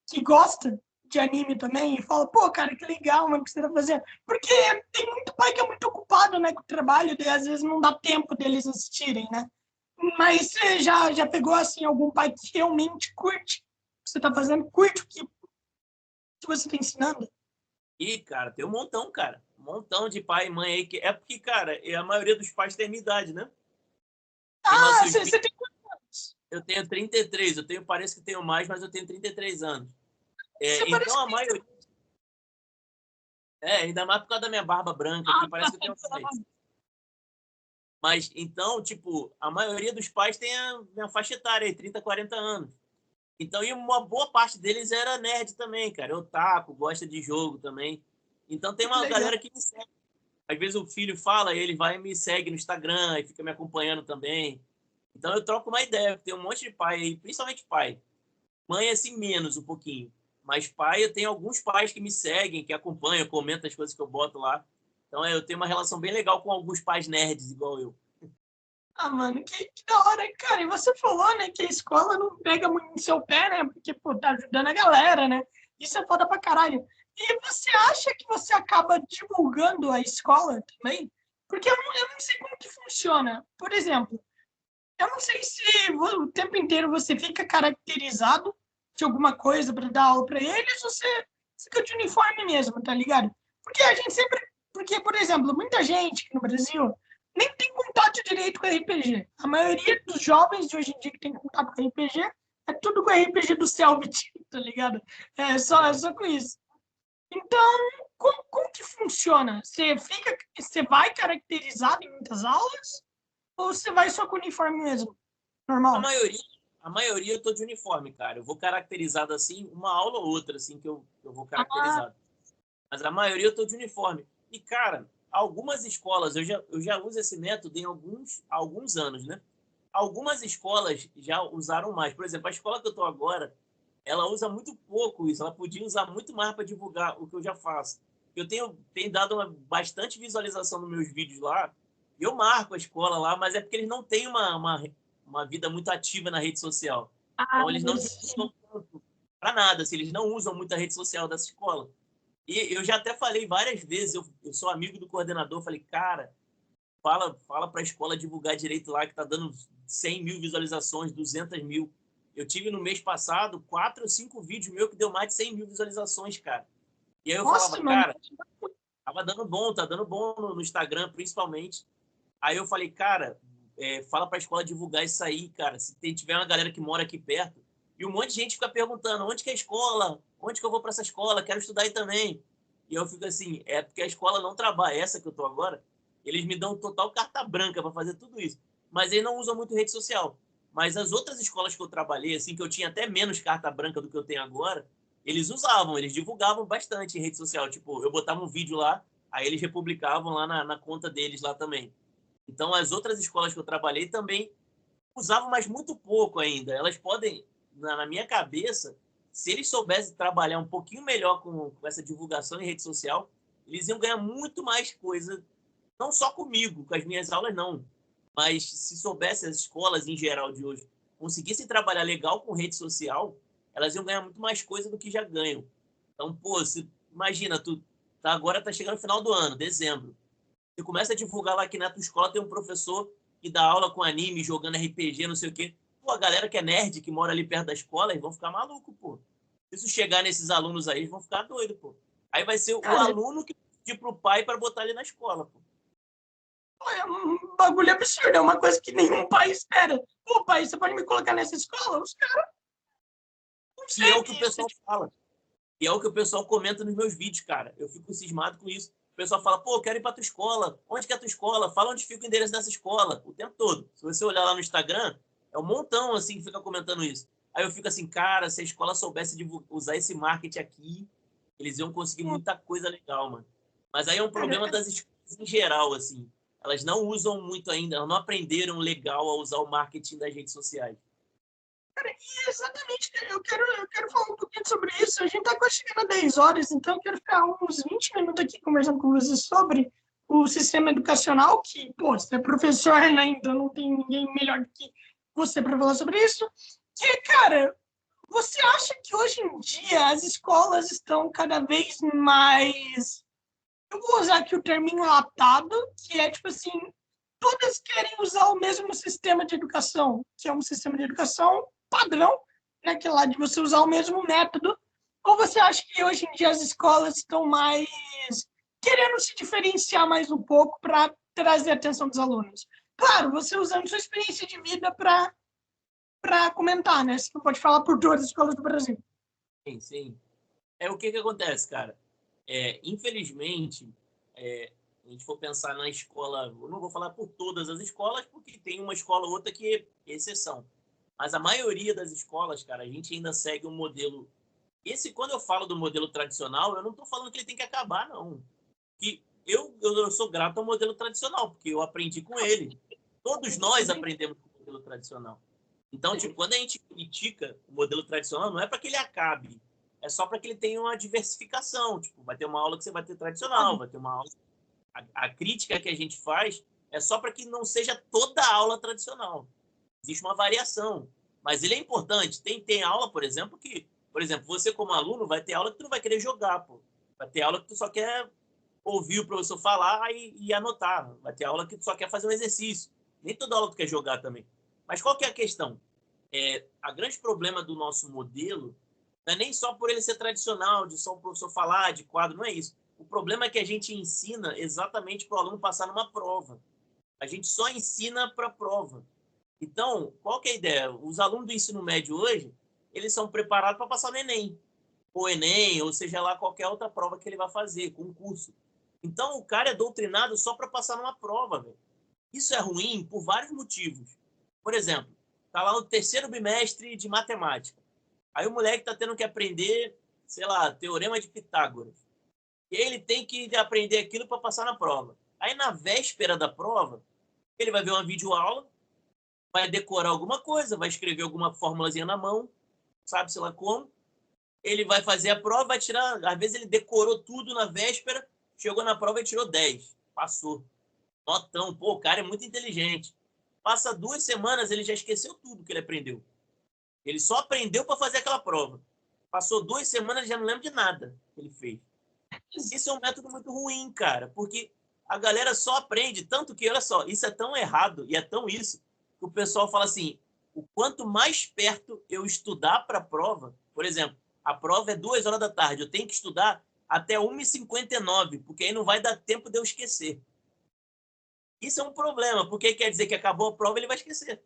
que gosta de anime também e fala, pô, cara, que legal, mano, que você tá fazendo? Porque tem muito pai que é muito ocupado, né, com o trabalho, e às vezes não dá tempo deles assistirem, né? Mas você já pegou, assim, algum pai que realmente curte o que você tá fazendo, curte o que você tá ensinando? E, cara, tem um montão, cara. Um montão de pai e mãe aí que. É porque, cara, a maioria dos pais tem a minha idade, né? Tem lá Ah, seus você 20. tem quantos anos? Eu tenho 33. Parece que tenho mais, mas eu tenho 33 anos. Você Então parece a que tem... maioria. Ainda mais por causa da minha barba branca aqui, parece que eu tenho 6. Mas então, tipo, a maioria dos pais tem a minha faixa etária aí, 30, 40 anos. Então, e uma boa parte deles era nerd também, cara. Otaku, gosta de jogo também. Então tem que uma legal. galera que me segue. Às vezes o filho fala, ele vai e me segue no Instagram e fica me acompanhando também. Então eu troco uma ideia. Tem um monte de pai aí, principalmente pai. Mãe, assim, menos um pouquinho. Mas pai, eu tenho alguns pais que me seguem, que acompanham, comentam as coisas que eu boto lá. Então eu tenho uma relação bem legal com alguns pais nerds, igual eu. Ah, mano, que da hora, cara. E você falou, né, que a escola não pega muito no seu pé, né? Porque, pô, tá ajudando a galera, né? Isso é foda pra caralho. E você acha que você acaba divulgando a escola também? Porque eu não sei como que funciona. Por exemplo, eu não sei se o tempo inteiro você fica caracterizado de alguma coisa para dar aula para eles ou você fica de uniforme mesmo, tá ligado? Porque a gente sempre. Porque, por exemplo, muita gente aqui no Brasil nem tem contato direito com RPG. A maioria dos jovens de hoje em dia que tem contato com RPG é tudo com RPG do Selbit, tá ligado? É só com isso. Então, como que funciona? Você vai caracterizado em muitas aulas ou você vai só com o uniforme mesmo? A Normal. maioria, a maioria eu tô de uniforme, cara. Eu vou caracterizado assim, uma aula ou outra, assim, que eu vou Ah, caracterizado. Mas a maioria eu tô de uniforme. E, cara, algumas escolas, eu já uso esse método em alguns anos, né? Algumas escolas já usaram mais. Por exemplo, a escola que eu tô agora, ela usa muito pouco isso. Ela podia usar muito mais para divulgar o que eu já faço. Eu tenho dado bastante visualização nos meus vídeos lá. Eu marco a escola lá, mas é porque eles não têm uma vida muito ativa na rede social. ah, Então, eles não sim. divulgam tanto para nada. Assim, eles não usam muito a rede social dessa escola. E eu já até falei várias vezes, eu sou amigo do coordenador, falei, cara, fala para a escola divulgar direito lá, que tá dando 100 mil visualizações, 200 mil. Eu tive no mês passado 4 ou 5 vídeos meus que deu mais de 100 mil visualizações, cara. E aí eu falava, Nossa, mano. cara, tava dando bom, tá dando bom no Instagram, principalmente. Aí eu falei, cara, fala pra escola divulgar isso aí, cara. Se tiver uma galera que mora aqui perto. E um monte de gente fica perguntando, onde que é a escola? Onde que eu vou para essa escola? Quero estudar aí também. E eu fico assim, é porque a escola não trabalha, essa que eu tô agora, eles me dão total carta branca para fazer tudo isso. Mas eles não usam muito rede social. Mas as outras escolas que eu trabalhei, assim, que eu tinha até menos carta branca do que eu tenho agora, eles usavam, eles divulgavam bastante em rede social. Tipo, eu botava um vídeo lá, aí eles republicavam lá na conta deles lá também. Então, as outras escolas que eu trabalhei também usavam, mas muito pouco ainda. Elas podem, na minha cabeça, se eles soubessem trabalhar um pouquinho melhor com essa divulgação em rede social, eles iam ganhar muito mais coisa, não só comigo, com as minhas aulas, não. Mas se soubessem as escolas em geral de hoje conseguissem trabalhar legal com rede social, elas iam ganhar muito mais coisa do que já ganham. Então, pô, imagina, tu tá? Agora tá chegando o final do ano, dezembro. Você começa a divulgar lá que na tua escola tem um professor que dá aula com anime, jogando RPG, não sei o quê. Pô, a galera que é nerd, que mora ali perto da escola, eles vão ficar maluco, pô. Se isso chegar nesses alunos aí, eles vão ficar doidos, pô. Aí vai ser o Cara, aluno que pedir pro pai para botar ele na escola, pô. é um bagulho absurdo, é uma coisa que nenhum pai espera. Pô, pai, você pode me colocar nessa escola? Os caras não E é o que seguem o isso. pessoal fala. E é o que o pessoal comenta nos meus vídeos, cara. Eu fico cismado com isso. O pessoal fala, pô, eu quero ir pra tua escola. Onde que é a tua escola? Fala onde fica o endereço dessa escola. O tempo todo. Se você olhar lá no Instagram, é um montão, assim, que fica comentando isso. Aí eu fico assim, cara, se a escola soubesse usar esse marketing aqui, eles iam conseguir muita coisa legal, mano. Mas aí é um problema das escolas em geral, assim. Elas não usam muito ainda, elas não aprenderam legal a usar o marketing das redes sociais. Exatamente, eu quero falar um pouquinho sobre isso. A gente está quase chegando a 10 horas, então eu quero ficar uns 20 minutos aqui conversando com você sobre o sistema educacional, que, pô, você é professor, né? Então não tem ninguém melhor do que você para falar sobre isso. Que, cara, você acha que hoje em dia as escolas estão cada vez mais. Eu vou usar aqui o termo enlatado, que é tipo assim, todas querem usar o mesmo sistema de educação, que é um sistema de educação padrão, né, que é lá de você usar o mesmo método, ou você acha que hoje em dia as escolas estão mais querendo se diferenciar mais um pouco para trazer a atenção dos alunos? Claro, você usando sua experiência de vida para comentar, né? Você não pode falar por todas as escolas do Brasil. Sim, sim. É o que acontece, cara. Infelizmente, a gente for pensar na escola, eu não vou falar por todas as escolas, porque tem uma escola ou outra que é exceção. Mas a maioria das escolas, cara, a gente ainda segue um modelo. Quando eu falo do modelo tradicional, eu não estou falando que ele tem que acabar, não. Que eu sou grato ao modelo tradicional, porque eu aprendi com ele. Todos nós aprendemos com o modelo tradicional. Então, tipo, quando a gente critica o modelo tradicional, não é para que ele acabe, é só para que ele tenha uma diversificação. Tipo, vai ter uma aula que você vai ter tradicional, vai ter uma aula. A crítica que a gente faz é só para que não seja toda a aula tradicional. Existe uma variação, mas ele é importante. Tem aula, por exemplo, que, por exemplo, você como aluno vai ter aula que tu não vai querer jogar, pô. Vai ter aula que tu só quer ouvir o professor falar e anotar. Vai ter aula que tu só quer fazer um exercício. Nem toda aula tu quer jogar também. Mas qual que é a questão? A grande problema do nosso modelo não é nem só por ele ser tradicional, de só o professor falar, de quadro, não é isso. O problema é que a gente ensina exatamente para o aluno passar numa prova. A gente só ensina para a prova. Então, qual que é a ideia? Os alunos do ensino médio hoje, eles são preparados para passar no Enem. Ou Enem, ou seja lá qualquer outra prova que ele vai fazer, concurso. Então, o cara é doutrinado só para passar numa prova, velho. Isso é ruim por vários motivos. Por exemplo, tá lá no terceiro bimestre de matemática. Aí o moleque tá tendo que aprender, sei lá, teorema de Pitágoras. E aí ele tem que aprender aquilo para passar na prova. Aí na véspera da prova, ele vai ver uma videoaula, vai decorar alguma coisa, vai escrever alguma formulazinha na mão, sabe, sei lá como. Ele vai fazer a prova, vai tirar. Às vezes ele decorou tudo na véspera, chegou na prova e tirou 10. Passou. Notão, pô, o cara é muito inteligente. Passa 2 semanas, ele já esqueceu tudo que ele aprendeu. Ele só aprendeu para fazer aquela prova. Passou 2 semanas, já não lembra de nada que ele fez. Isso é um método muito ruim, cara, porque a galera só aprende, tanto que, olha só, isso é tão errado e é tão isso, que o pessoal fala assim, o quanto mais perto eu estudar para a prova, por exemplo, a prova é 2 horas da tarde, eu tenho que estudar até 1h59, porque aí não vai dar tempo de eu esquecer. Isso é um problema, porque quer dizer que acabou a prova, ele vai esquecer.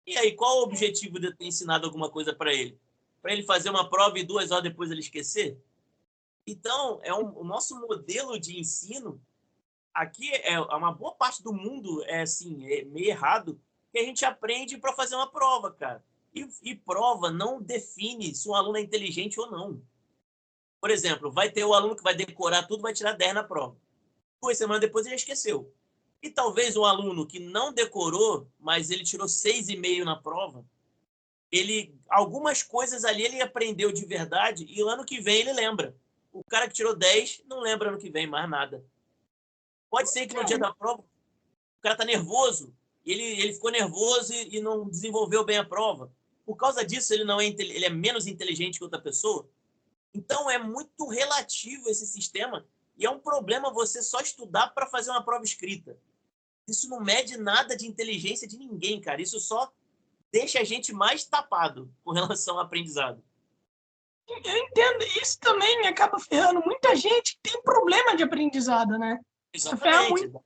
E aí, qual o objetivo de eu ter ensinado alguma coisa para ele? Para ele fazer uma prova e 2 horas depois ele esquecer? Então, o nosso modelo de ensino, aqui, uma boa parte do mundo é assim, é meio errado, que a gente aprende para fazer uma prova, cara. E prova não define se um aluno é inteligente ou não. Por exemplo, vai ter o aluno que vai decorar tudo, vai tirar 10 na prova. 2 semanas depois ele já esqueceu. E talvez um aluno que não decorou, mas ele tirou 6,5 na prova, algumas coisas ali ele aprendeu de verdade e o ano que vem ele lembra. O cara que tirou 10 não lembra ano que vem mais nada. Pode ser que no dia da prova o cara tá nervoso, ele ficou nervoso e não desenvolveu bem a prova. Por causa disso ele é menos inteligente que outra pessoa. Então é muito relativo esse sistema E é um problema você só estudar para fazer uma prova escrita. Isso não mede nada de inteligência de ninguém, cara. Isso só deixa a gente mais tapado com relação ao aprendizado. Eu entendo, isso também acaba ferrando muita gente que tem problema de aprendizado, né? Isso ferra Exatamente. muito.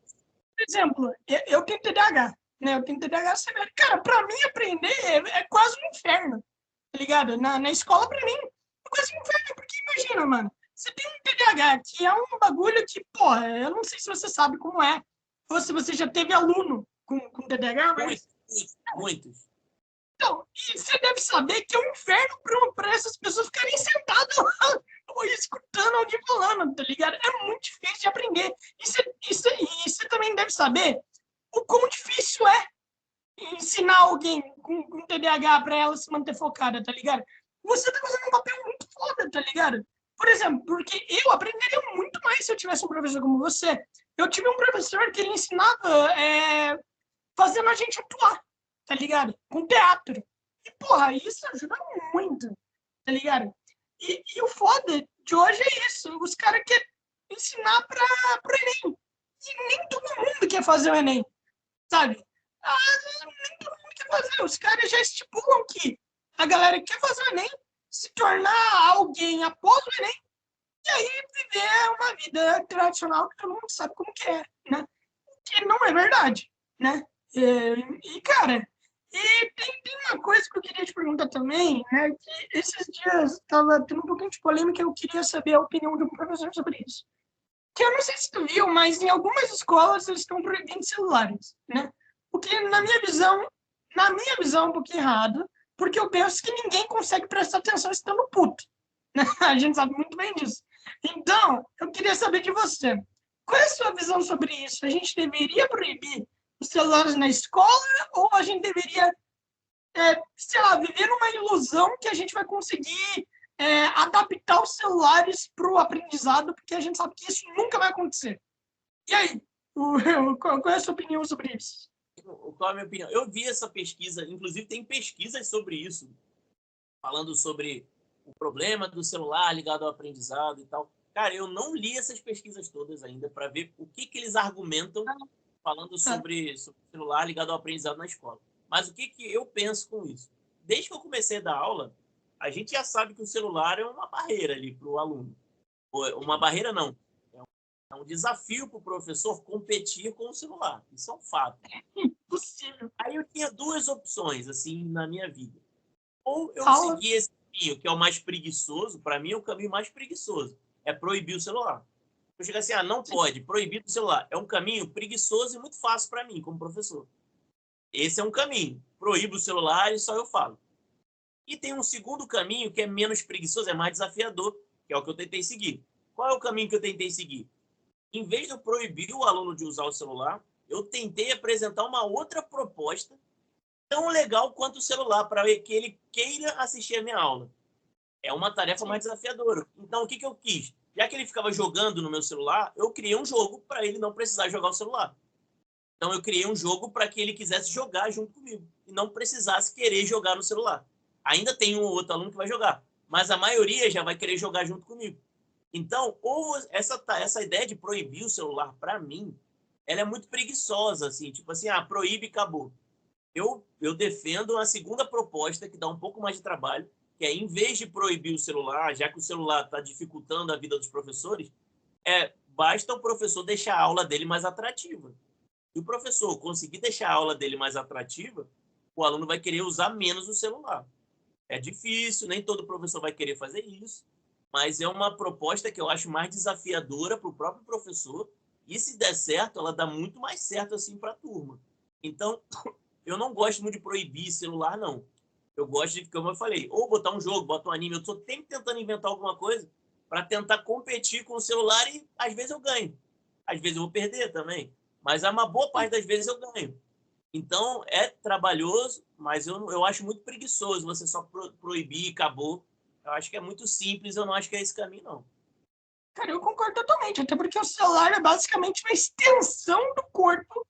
Por exemplo, eu tenho TDAH, né? Eu tenho TDAH severo. Cara, pra mim aprender é quase um inferno, tá ligado? Na escola, pra mim, é quase um inferno, porque imagina, mano, você tem um TDAH, que é um bagulho que, porra, eu não sei se você sabe como é, ou se você já teve aluno com TDAH, mas... Muitos. Então, e você deve saber que é um inferno para essas pessoas ficarem sentadas lá ou escutando alguém falando, tá ligado? É muito difícil de aprender. E você também deve saber o quão difícil é ensinar alguém com TDAH para ela se manter focada, tá ligado? Você tá fazendo um papel muito foda, tá ligado? Por exemplo, porque eu aprenderia muito mais se eu tivesse um professor como você. Eu tive um professor que ele ensinava fazendo a gente atuar, tá ligado? Com teatro. E, porra, isso ajuda muito, tá ligado? E o foda de hoje é isso. Os caras querem ensinar pro Enem. E nem todo mundo quer fazer o Enem, sabe? Nem todo mundo quer fazer. Os caras já estipulam que a galera que quer fazer o Enem se tornar alguém após o Enem e aí viver uma vida tradicional que todo mundo sabe como que é, né? Que não é verdade, né? Cara, tem uma coisa que eu queria te perguntar também, né? Que esses dias estava tendo um pouquinho de polêmica, eu queria saber a opinião de um professor sobre isso. Que eu não sei se tu viu, mas em algumas escolas eles estão proibindo celulares, né? O que, na minha visão, é um pouquinho errado, porque eu penso que ninguém consegue prestar atenção estando puto, né? A gente sabe muito bem disso. Então, eu queria saber de você. Qual é a sua visão sobre isso? A gente deveria proibir os celulares na escola ou a gente deveria, sei lá, viver numa ilusão que a gente vai conseguir adaptar os celulares para o aprendizado, porque a gente sabe que isso nunca vai acontecer. E aí, qual é a sua opinião sobre isso? Qual é a minha opinião? Eu vi essa pesquisa, inclusive tem pesquisas sobre isso, falando sobre o problema do celular ligado ao aprendizado e tal. Cara, eu não li essas pesquisas todas ainda para ver o que eles argumentam falando sobre celular ligado ao aprendizado na escola. Mas o que eu penso com isso? Desde que eu comecei a dar aula, a gente já sabe que o celular é uma barreira ali para o aluno. Uma barreira não. É um desafio para o professor competir com o celular. Isso é um fato. Impossível. Aí eu tinha duas opções assim na minha vida. Ou eu seguia esse caminho, que é o mais preguiçoso, para mim é o caminho mais preguiçoso, é proibir o celular. Eu chego assim, não pode, proibir o celular. É um caminho preguiçoso e muito fácil para mim, como professor. Esse é um caminho, proíbo o celular e só eu falo. E tem um segundo caminho que é menos preguiçoso, é mais desafiador, que é o que eu tentei seguir. Qual é o caminho que eu tentei seguir? Em vez de eu proibir o aluno de usar o celular, eu tentei apresentar uma outra proposta tão legal quanto o celular, para que ele queira assistir a minha aula. É uma tarefa mais desafiadora. Então, o que eu quis? Já que ele ficava jogando no meu celular, eu criei um jogo para ele não precisar jogar o celular. Então, eu criei um jogo para que ele quisesse jogar junto comigo e não precisasse querer jogar no celular. Ainda tem um ou outro aluno que vai jogar, mas a maioria já vai querer jogar junto comigo. Então, ou essa ideia de proibir o celular, para mim, ela é muito preguiçosa, assim, tipo assim, proíbe e acabou. Eu defendo a segunda proposta, que dá um pouco mais de trabalho, que é, em vez de proibir o celular, já que o celular está dificultando a vida dos professores, basta o professor deixar a aula dele mais atrativa. Se o professor conseguir deixar a aula dele mais atrativa, o aluno vai querer usar menos o celular. É difícil, nem todo professor vai querer fazer isso, mas é uma proposta que eu acho mais desafiadora para o próprio professor, e se der certo, ela dá muito mais certo assim para a turma. Então, eu não gosto muito de proibir celular, não. Eu gosto de, como eu falei, ou botar um jogo, botar um anime. Eu estou sempre tentando inventar alguma coisa para tentar competir com o celular e às vezes eu ganho. Às vezes eu vou perder também. Mas a uma boa parte das vezes eu ganho. Então, é trabalhoso, mas eu acho muito preguiçoso você só proibir e acabou. Eu acho que é muito simples, eu não acho que é esse caminho, não. Cara, eu concordo totalmente, até porque o celular é basicamente uma extensão do corpo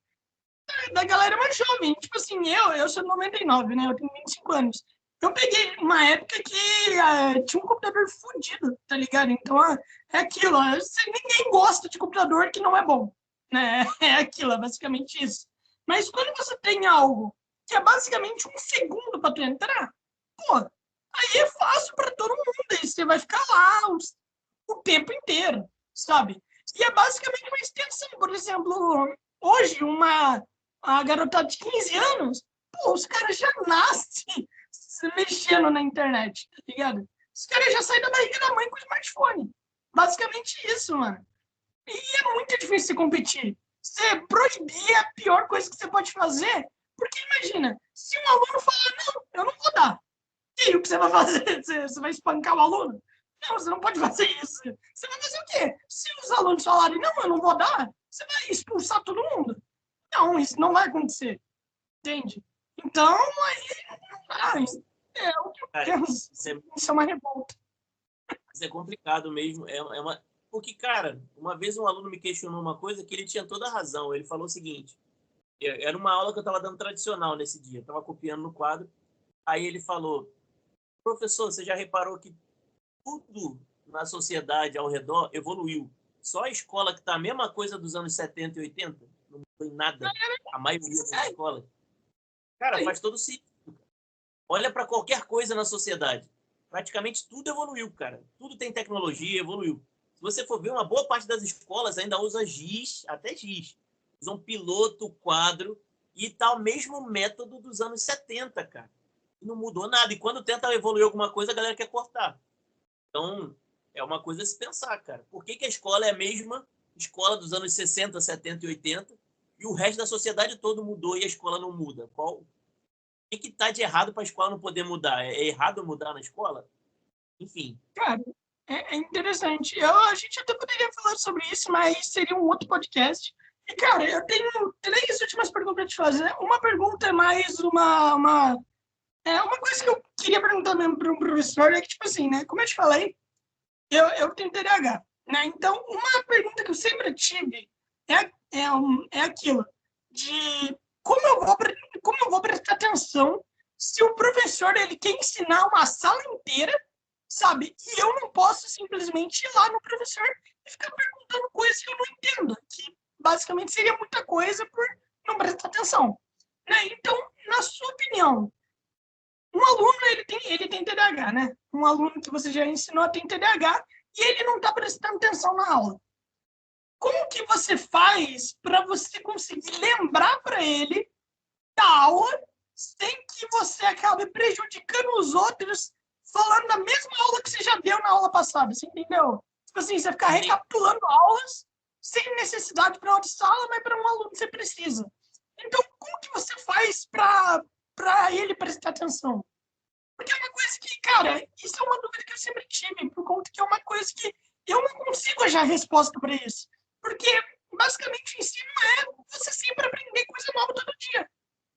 da galera mais jovem. Tipo assim, eu sou 99, né? Eu tenho 25 anos. Eu peguei uma época que tinha um computador fodido, tá ligado? Então, é aquilo. Ninguém gosta de computador que não é bom, né? É aquilo, é basicamente isso. Mas quando você tem algo que é basicamente um segundo para tu entrar, pô, aí é fácil para todo mundo. Aí você vai ficar lá o tempo inteiro, sabe? E é basicamente uma extensão. Por exemplo, hoje, a garotada de 15 anos, pô, os caras já nascem se mexendo na internet, tá ligado? Os caras já saem da barriga da mãe com o smartphone. Basicamente isso, mano. E é muito difícil você competir. Você proibir é a pior coisa que você pode fazer, porque imagina, se um aluno falar, não, eu não vou dar, e aí, o que você vai fazer? Você vai espancar o aluno? Não, você não pode fazer isso. Você vai fazer o quê? Se os alunos falarem, não, eu não vou dar, você vai expulsar todo mundo. Não, isso não vai acontecer. Entende? Então, aí, é o que eu Cara, penso. Isso é uma revolta. isso é complicado mesmo. Porque, cara, uma vez um aluno me questionou uma coisa que ele tinha toda a razão. Ele falou o seguinte: era uma aula que eu estava dando tradicional nesse dia, estava copiando no quadro. Aí ele falou: professor, você já reparou que tudo na sociedade ao redor evoluiu? Só a escola que está a mesma coisa dos anos 70 e 80? Não mudou em nada. A maioria das escolas. Cara, faz todo sentido. Olha para qualquer coisa na sociedade. Praticamente tudo evoluiu, cara. Tudo tem tecnologia, evoluiu. Se você for ver, uma boa parte das escolas ainda usa giz, até giz. Usam piloto, quadro, e tá o mesmo método dos anos 70, cara. E não mudou nada. E quando tenta evoluir alguma coisa, a galera quer cortar. Então, é uma coisa a se pensar, cara. Por que a escola é a mesma escola dos anos 60, 70 e 80 e o resto da sociedade todo mudou e a escola não muda? O que está de errado para a escola não poder mudar? É errado mudar na escola? Enfim. Cara, é interessante. A gente até poderia falar sobre isso, mas seria um outro podcast. E, cara, eu tenho três últimas perguntas para te fazer. Uma pergunta é mais uma coisa que eu queria perguntar mesmo para um professor, é que, tipo assim, né? Como eu te falei, eu tenho TDAH, né? Então, uma pergunta que eu sempre tive é aquilo de como eu vou prestar atenção se o professor ele quer ensinar uma sala inteira, sabe? E eu não posso simplesmente ir lá no professor e ficar perguntando coisas que eu não entendo, que basicamente seria muita coisa por não prestar atenção, né? Então, na sua opinião, um aluno ele tem TDAH, né? Um aluno que você já ensinou tem TDAH e ele não está prestando atenção na aula. Como que você faz para você conseguir lembrar para ele da aula sem que você acabe prejudicando os outros falando da mesma aula que você já deu na aula passada, você entendeu? Tipo assim, você ficar recapitulando aulas sem necessidade para outra sala, mas para um aluno você precisa. Então, como que você faz para ele prestar atenção? Porque é uma coisa que, cara, isso é uma dúvida que eu sempre tive, por conta que é uma coisa que eu não consigo achar resposta para isso. Porque, basicamente, o ensino é você sempre aprender coisa nova todo dia.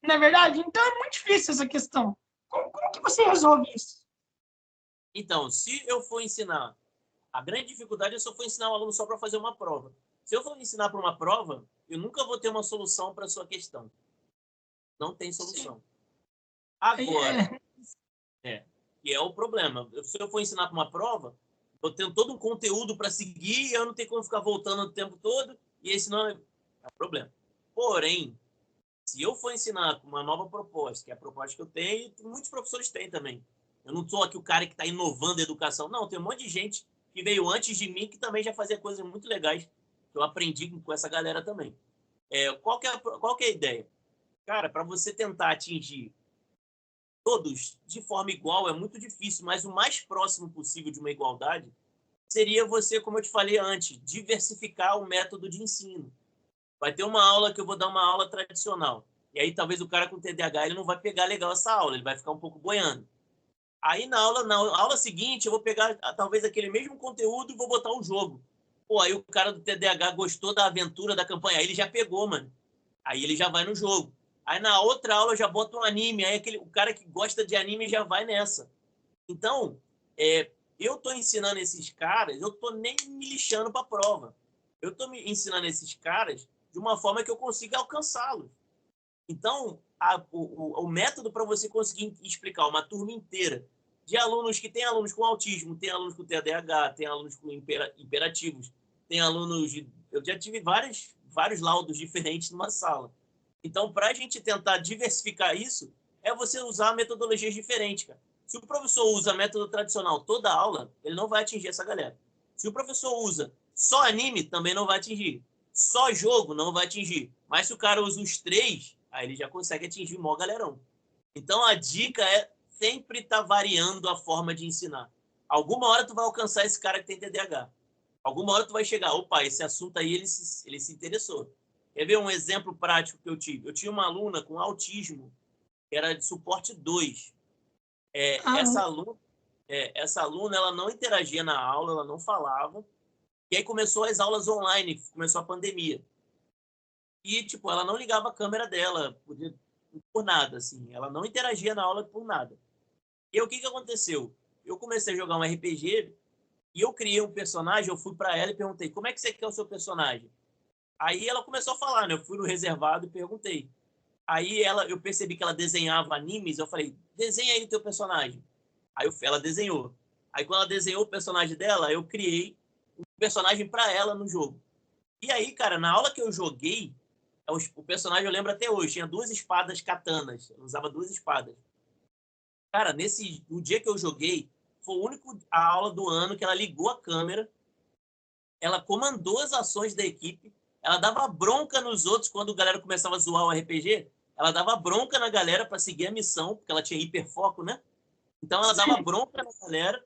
Não é verdade? Então é muito difícil essa questão. Como que você resolve isso? Então, se eu for ensinar, a grande dificuldade é se eu for ensinar um aluno só para fazer uma prova. Se eu for ensinar para uma prova, eu nunca vou ter uma solução para a sua questão. Não tem Sim. solução. Agora, É, que é o problema. Se eu for ensinar para uma prova, eu tenho todo um conteúdo para seguir e eu não tenho como ficar voltando o tempo todo, e esse não é o problema. Porém, se eu for ensinar uma nova proposta, que é a proposta que eu tenho, e muitos professores têm também. Eu não sou aqui o cara que está inovando a educação. Não, tem um monte de gente que veio antes de mim que também já fazia coisas muito legais que eu aprendi com essa galera também. Qual que é a ideia? Cara, para você tentar atingir todos de forma igual é muito difícil, mas o mais próximo possível de uma igualdade seria você, como eu te falei antes, diversificar o método de ensino. Vai ter uma aula que eu vou dar uma aula tradicional. E aí talvez o cara com TDAH ele não vai pegar legal essa aula, ele vai ficar um pouco boiando. Aí na aula seguinte eu vou pegar talvez aquele mesmo conteúdo e vou botar um jogo. Pô, aí o cara do TDAH gostou da aventura da campanha, aí ele já pegou, mano. Aí ele já vai no jogo. Aí na outra aula eu já boto um anime, aí o cara que gosta de anime já vai nessa. Então, eu estou ensinando esses caras, eu estou nem me lixando para a prova. Eu estou me ensinando esses caras de uma forma que eu consiga alcançá-los. Então, o método para você conseguir explicar uma turma inteira de alunos que tem alunos com autismo, tem alunos com TDAH, tem alunos com imperativos, tem alunos de... Eu já tive vários laudos diferentes numa sala. Então, para a gente tentar diversificar isso, é você usar metodologias diferentes, cara. Se o professor usa método tradicional toda aula, ele não vai atingir essa galera. Se o professor usa só anime, também não vai atingir. Só jogo, não vai atingir. Mas se o cara usa os 3, aí ele já consegue atingir o maior galerão. Então, a dica é sempre estar variando a forma de ensinar. Alguma hora tu vai alcançar esse cara que tem TDAH. Alguma hora tu vai chegar, opa, esse assunto aí ele se interessou. Quer ver um exemplo prático que eu tive? Eu tinha uma aluna com autismo, que era de suporte 2. Essa aluna, ela não interagia na aula, ela não falava. E aí começou as aulas online, começou a pandemia. E, tipo, ela não ligava a câmera dela por nada, assim. Ela não interagia na aula por nada. E o que aconteceu? Eu comecei a jogar um RPG e eu criei um personagem, eu fui para ela e perguntei, como é que você quer o seu personagem? Aí ela começou a falar, né? Eu fui no reservado e perguntei. Aí eu percebi que ela desenhava animes, eu falei, desenha aí o teu personagem. Aí ela desenhou. Aí quando ela desenhou o personagem dela, eu criei um personagem para ela no jogo. E aí, cara, na aula que eu joguei, o personagem eu lembro até hoje, tinha 2 espadas katanas, eu usava 2 espadas. Cara, no dia que eu joguei, foi o único a aula do ano que ela ligou a câmera, ela comandou as ações da equipe, ela dava bronca nos outros quando a galera começava a zoar o RPG, ela dava bronca na galera para seguir a missão, porque ela tinha hiperfoco, né? Então ela dava bronca na galera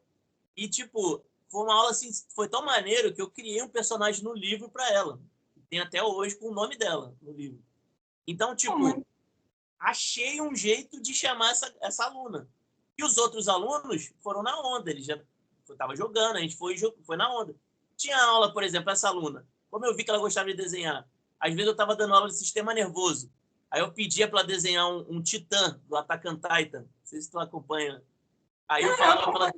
e, tipo, foi uma aula assim, foi tão maneiro que eu criei um personagem no livro para ela. Tem até hoje com o nome dela no livro. Então, tipo, achei um jeito de chamar essa aluna. E os outros alunos foram na onda, eles já estavam jogando, a gente foi na onda. Tinha aula, por exemplo, essa aluna. Como eu vi que ela gostava de desenhar, às vezes eu estava dando aula de sistema nervoso. Aí eu pedia para ela desenhar um titã do Attack on Titan. Não sei se tu acompanha. Aí eu falava para ela,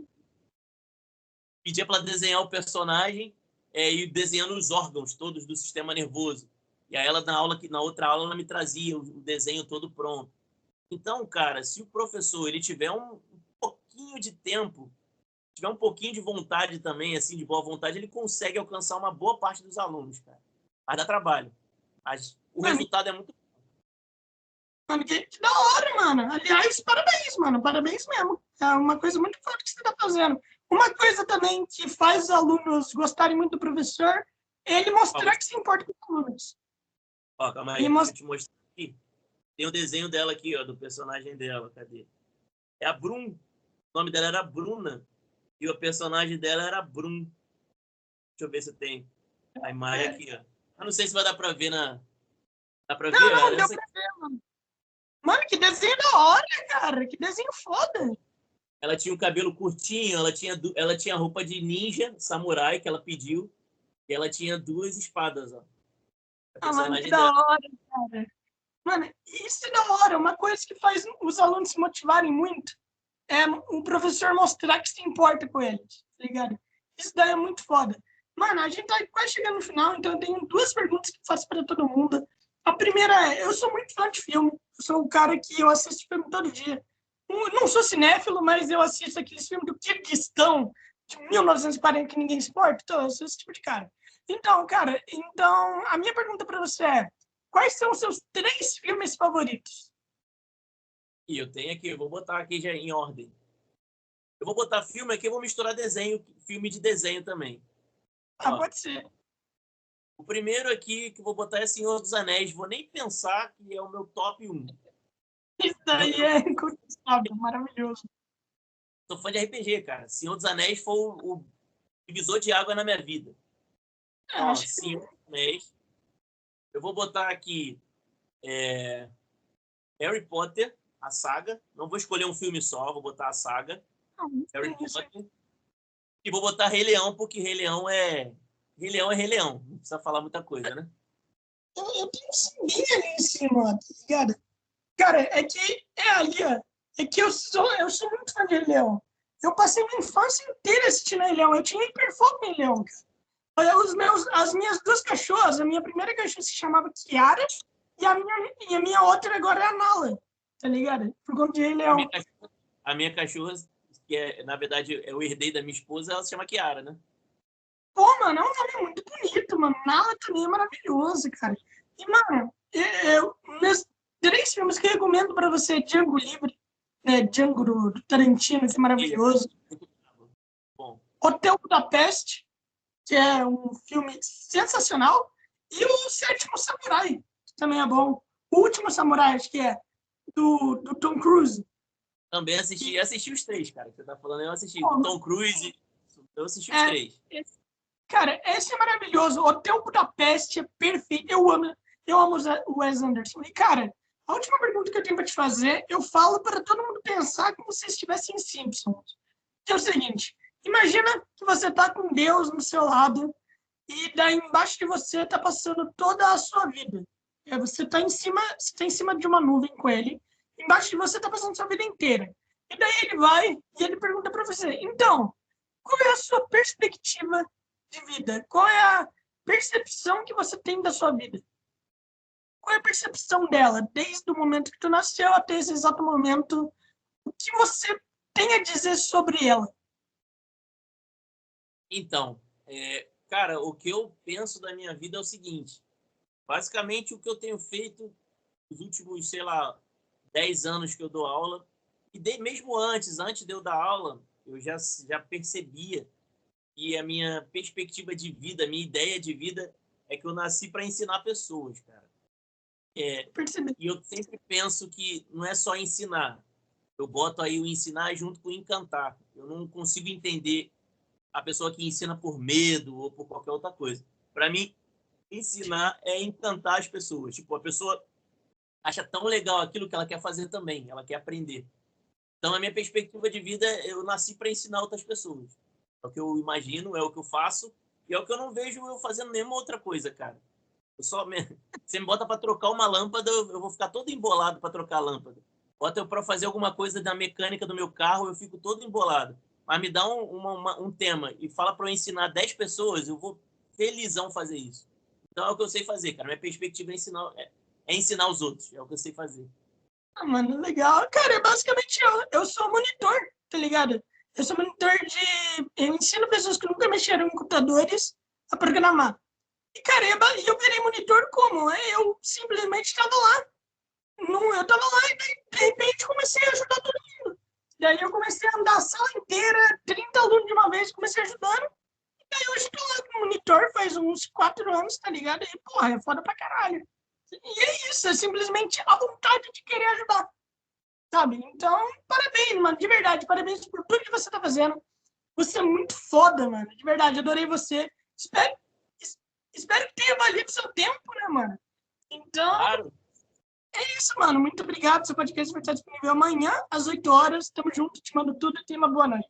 pedia para ela desenhar o personagem e desenhando os órgãos todos do sistema nervoso. E aí ela na outra aula ela me trazia o desenho todo pronto. Então, cara, se o professor ele tiver um pouquinho de tempo, tiver um pouquinho de vontade também, assim, de boa vontade, ele consegue alcançar uma boa parte dos alunos, cara. Mas dá trabalho. Mas o resultado é muito... Mano, que da hora, mano. Aliás, parabéns, mano. Parabéns mesmo. É uma coisa muito forte que você tá fazendo. Uma coisa também que faz os alunos gostarem muito do professor é ele mostrar que se importa com os alunos. Ó, calma aí, deixa eu te mostrar aqui. Tem o desenho dela aqui, ó, do personagem dela. Cadê? É a Brum. O nome dela era Bruna. E o personagem dela era Brum. Deixa eu ver se tem a imagem aqui, ó. Eu não sei se vai dar pra ver na... Dá pra ver? Não, deu pra ver, mano. Mano, que desenho da hora, cara. Que desenho foda. Ela tinha o cabelo curtinho, ela tinha roupa de ninja, samurai, que ela pediu. E ela tinha 2 espadas, ó. Mano, que da hora, cara. Mano, isso é da hora. Uma coisa que faz os alunos se motivarem muito é o professor mostrar que se importa com eles, tá ligado? Isso daí é muito foda. Mano, a gente tá quase chegando no final, então eu tenho 2 perguntas que eu faço para todo mundo. A primeira é, eu sou muito fã de filme, eu sou o cara que eu assisto filme todo dia. Eu não sou cinéfilo, mas eu assisto aqueles filmes do Kirguistão, de 1940, que ninguém se importa, então eu sou esse tipo de cara. Então, cara, a minha pergunta para você é, quais são os seus 3 filmes favoritos? E eu tenho aqui, eu vou botar aqui já em ordem. Eu vou botar filme aqui, eu vou misturar filme de desenho também. Ah, pode ser. O primeiro aqui que eu vou botar é Senhor dos Anéis. Vou nem pensar que é o meu top 1. Isso daí é incontestável, maravilhoso. Sou fã de RPG, cara. Senhor dos Anéis foi o divisor de água na minha vida. Acho que Senhor dos Anéis. Eu vou botar aqui Harry Potter, a saga. Não vou escolher um filme só, vou botar a saga. Harry Potter. E vou botar Rei Leão, porque Rei Leão é Rei Leão. Não precisa falar muita coisa, né? eu tenho bem ali em cima, tá ligado? Cara, é que é ali, ó. É que eu sou muito fã de Rei Leão. Eu passei minha infância inteira assistindo Rei Leão. Eu tinha hiperfoco em Rei Leão, cara. As minhas 2 cachorras, a minha primeira cachorra se chamava Kiara E a minha outra agora é a Nala, tá ligado? Por conta de Rei Leão. A minha cachorra, que na verdade é o herdeiro da minha esposa, ela se chama Kiara, né? Pô, mano, é um nome muito bonito, mano. Nala também é maravilhoso, cara. E, mano, meus 3 filmes que eu recomendo pra você: Django Livre, né? Django do Tarantino, que é maravilhoso. Bom. Hotel Budapeste, que é um filme sensacional. E o Sétimo Samurai, que também é bom. O Último Samurai, acho que é, do Tom Cruise. Também assisti os 3, cara, que você tá falando, eu assisti. Pô, Tom Cruise, eu assisti os 3. Cara, esse é maravilhoso. Hotel Budapeste é perfeito. Eu amo o Wes Anderson. E, cara, a última pergunta que eu tenho para te fazer, eu falo para todo mundo pensar como se estivesse em Simpsons. Que é o seguinte: imagina que você tá com Deus no seu lado e daí embaixo de você tá passando toda a sua vida. Você tá em cima de uma nuvem com ele. Embaixo de você tá passando sua vida inteira. E daí ele vai e ele pergunta para você: então, qual é a sua perspectiva de vida? Qual é a percepção que você tem da sua vida? Qual é a percepção dela, desde o momento que tu nasceu até esse exato momento? O que você tem a dizer sobre ela? Então, cara, o que eu penso da minha vida é o seguinte. Basicamente, o que eu tenho feito nos últimos, sei lá, 10 anos que eu dou aula, e mesmo antes de eu dar aula, eu já percebia que a minha perspectiva de vida, a minha ideia de vida é que eu nasci para ensinar pessoas, cara. E eu sempre penso que não é só ensinar. Eu boto aí o ensinar junto com o encantar. Eu não consigo entender a pessoa que ensina por medo ou por qualquer outra coisa. Para mim, ensinar é encantar as pessoas. Tipo, a pessoa acha tão legal aquilo que ela quer fazer também, ela quer aprender. Então, a minha perspectiva de vida, eu nasci para ensinar outras pessoas. É o que eu imagino, é o que eu faço, e é o que eu não vejo eu fazendo nenhuma outra coisa, cara. Você me bota para trocar uma lâmpada, eu vou ficar todo embolado para trocar a lâmpada. Bota eu para fazer alguma coisa da mecânica do meu carro, eu fico todo embolado. Mas me dá um tema e fala para eu ensinar 10 pessoas, eu vou felizão fazer isso. Então é o que eu sei fazer, cara. Minha perspectiva é ensinar os outros, é o que eu sei fazer. Ah, mano, legal. Cara, basicamente eu sou monitor, tá ligado? Eu sou monitor de... Eu ensino pessoas que nunca mexeram em computadores a programar. E, cara, eu virei monitor como? Eu simplesmente estava lá. Eu estava lá e, de repente, comecei a ajudar todo mundo. Daí eu comecei a andar a sala inteira, 30 alunos de uma vez, comecei ajudando. E daí hoje estou lá como monitor, faz uns 4 anos, tá ligado? E, porra, é foda pra caralho. E é isso, é simplesmente a vontade de querer ajudar, sabe? Então, parabéns, mano, de verdade, parabéns por tudo que você tá fazendo. Você é muito foda, mano, de verdade, adorei você. Espero que tenha valido seu tempo, né, mano? Então, Claro. é isso, mano. Muito obrigado. Seu podcast vai estar disponível amanhã, às 8 horas. Tamo junto, te mando tudo e tenha uma boa noite.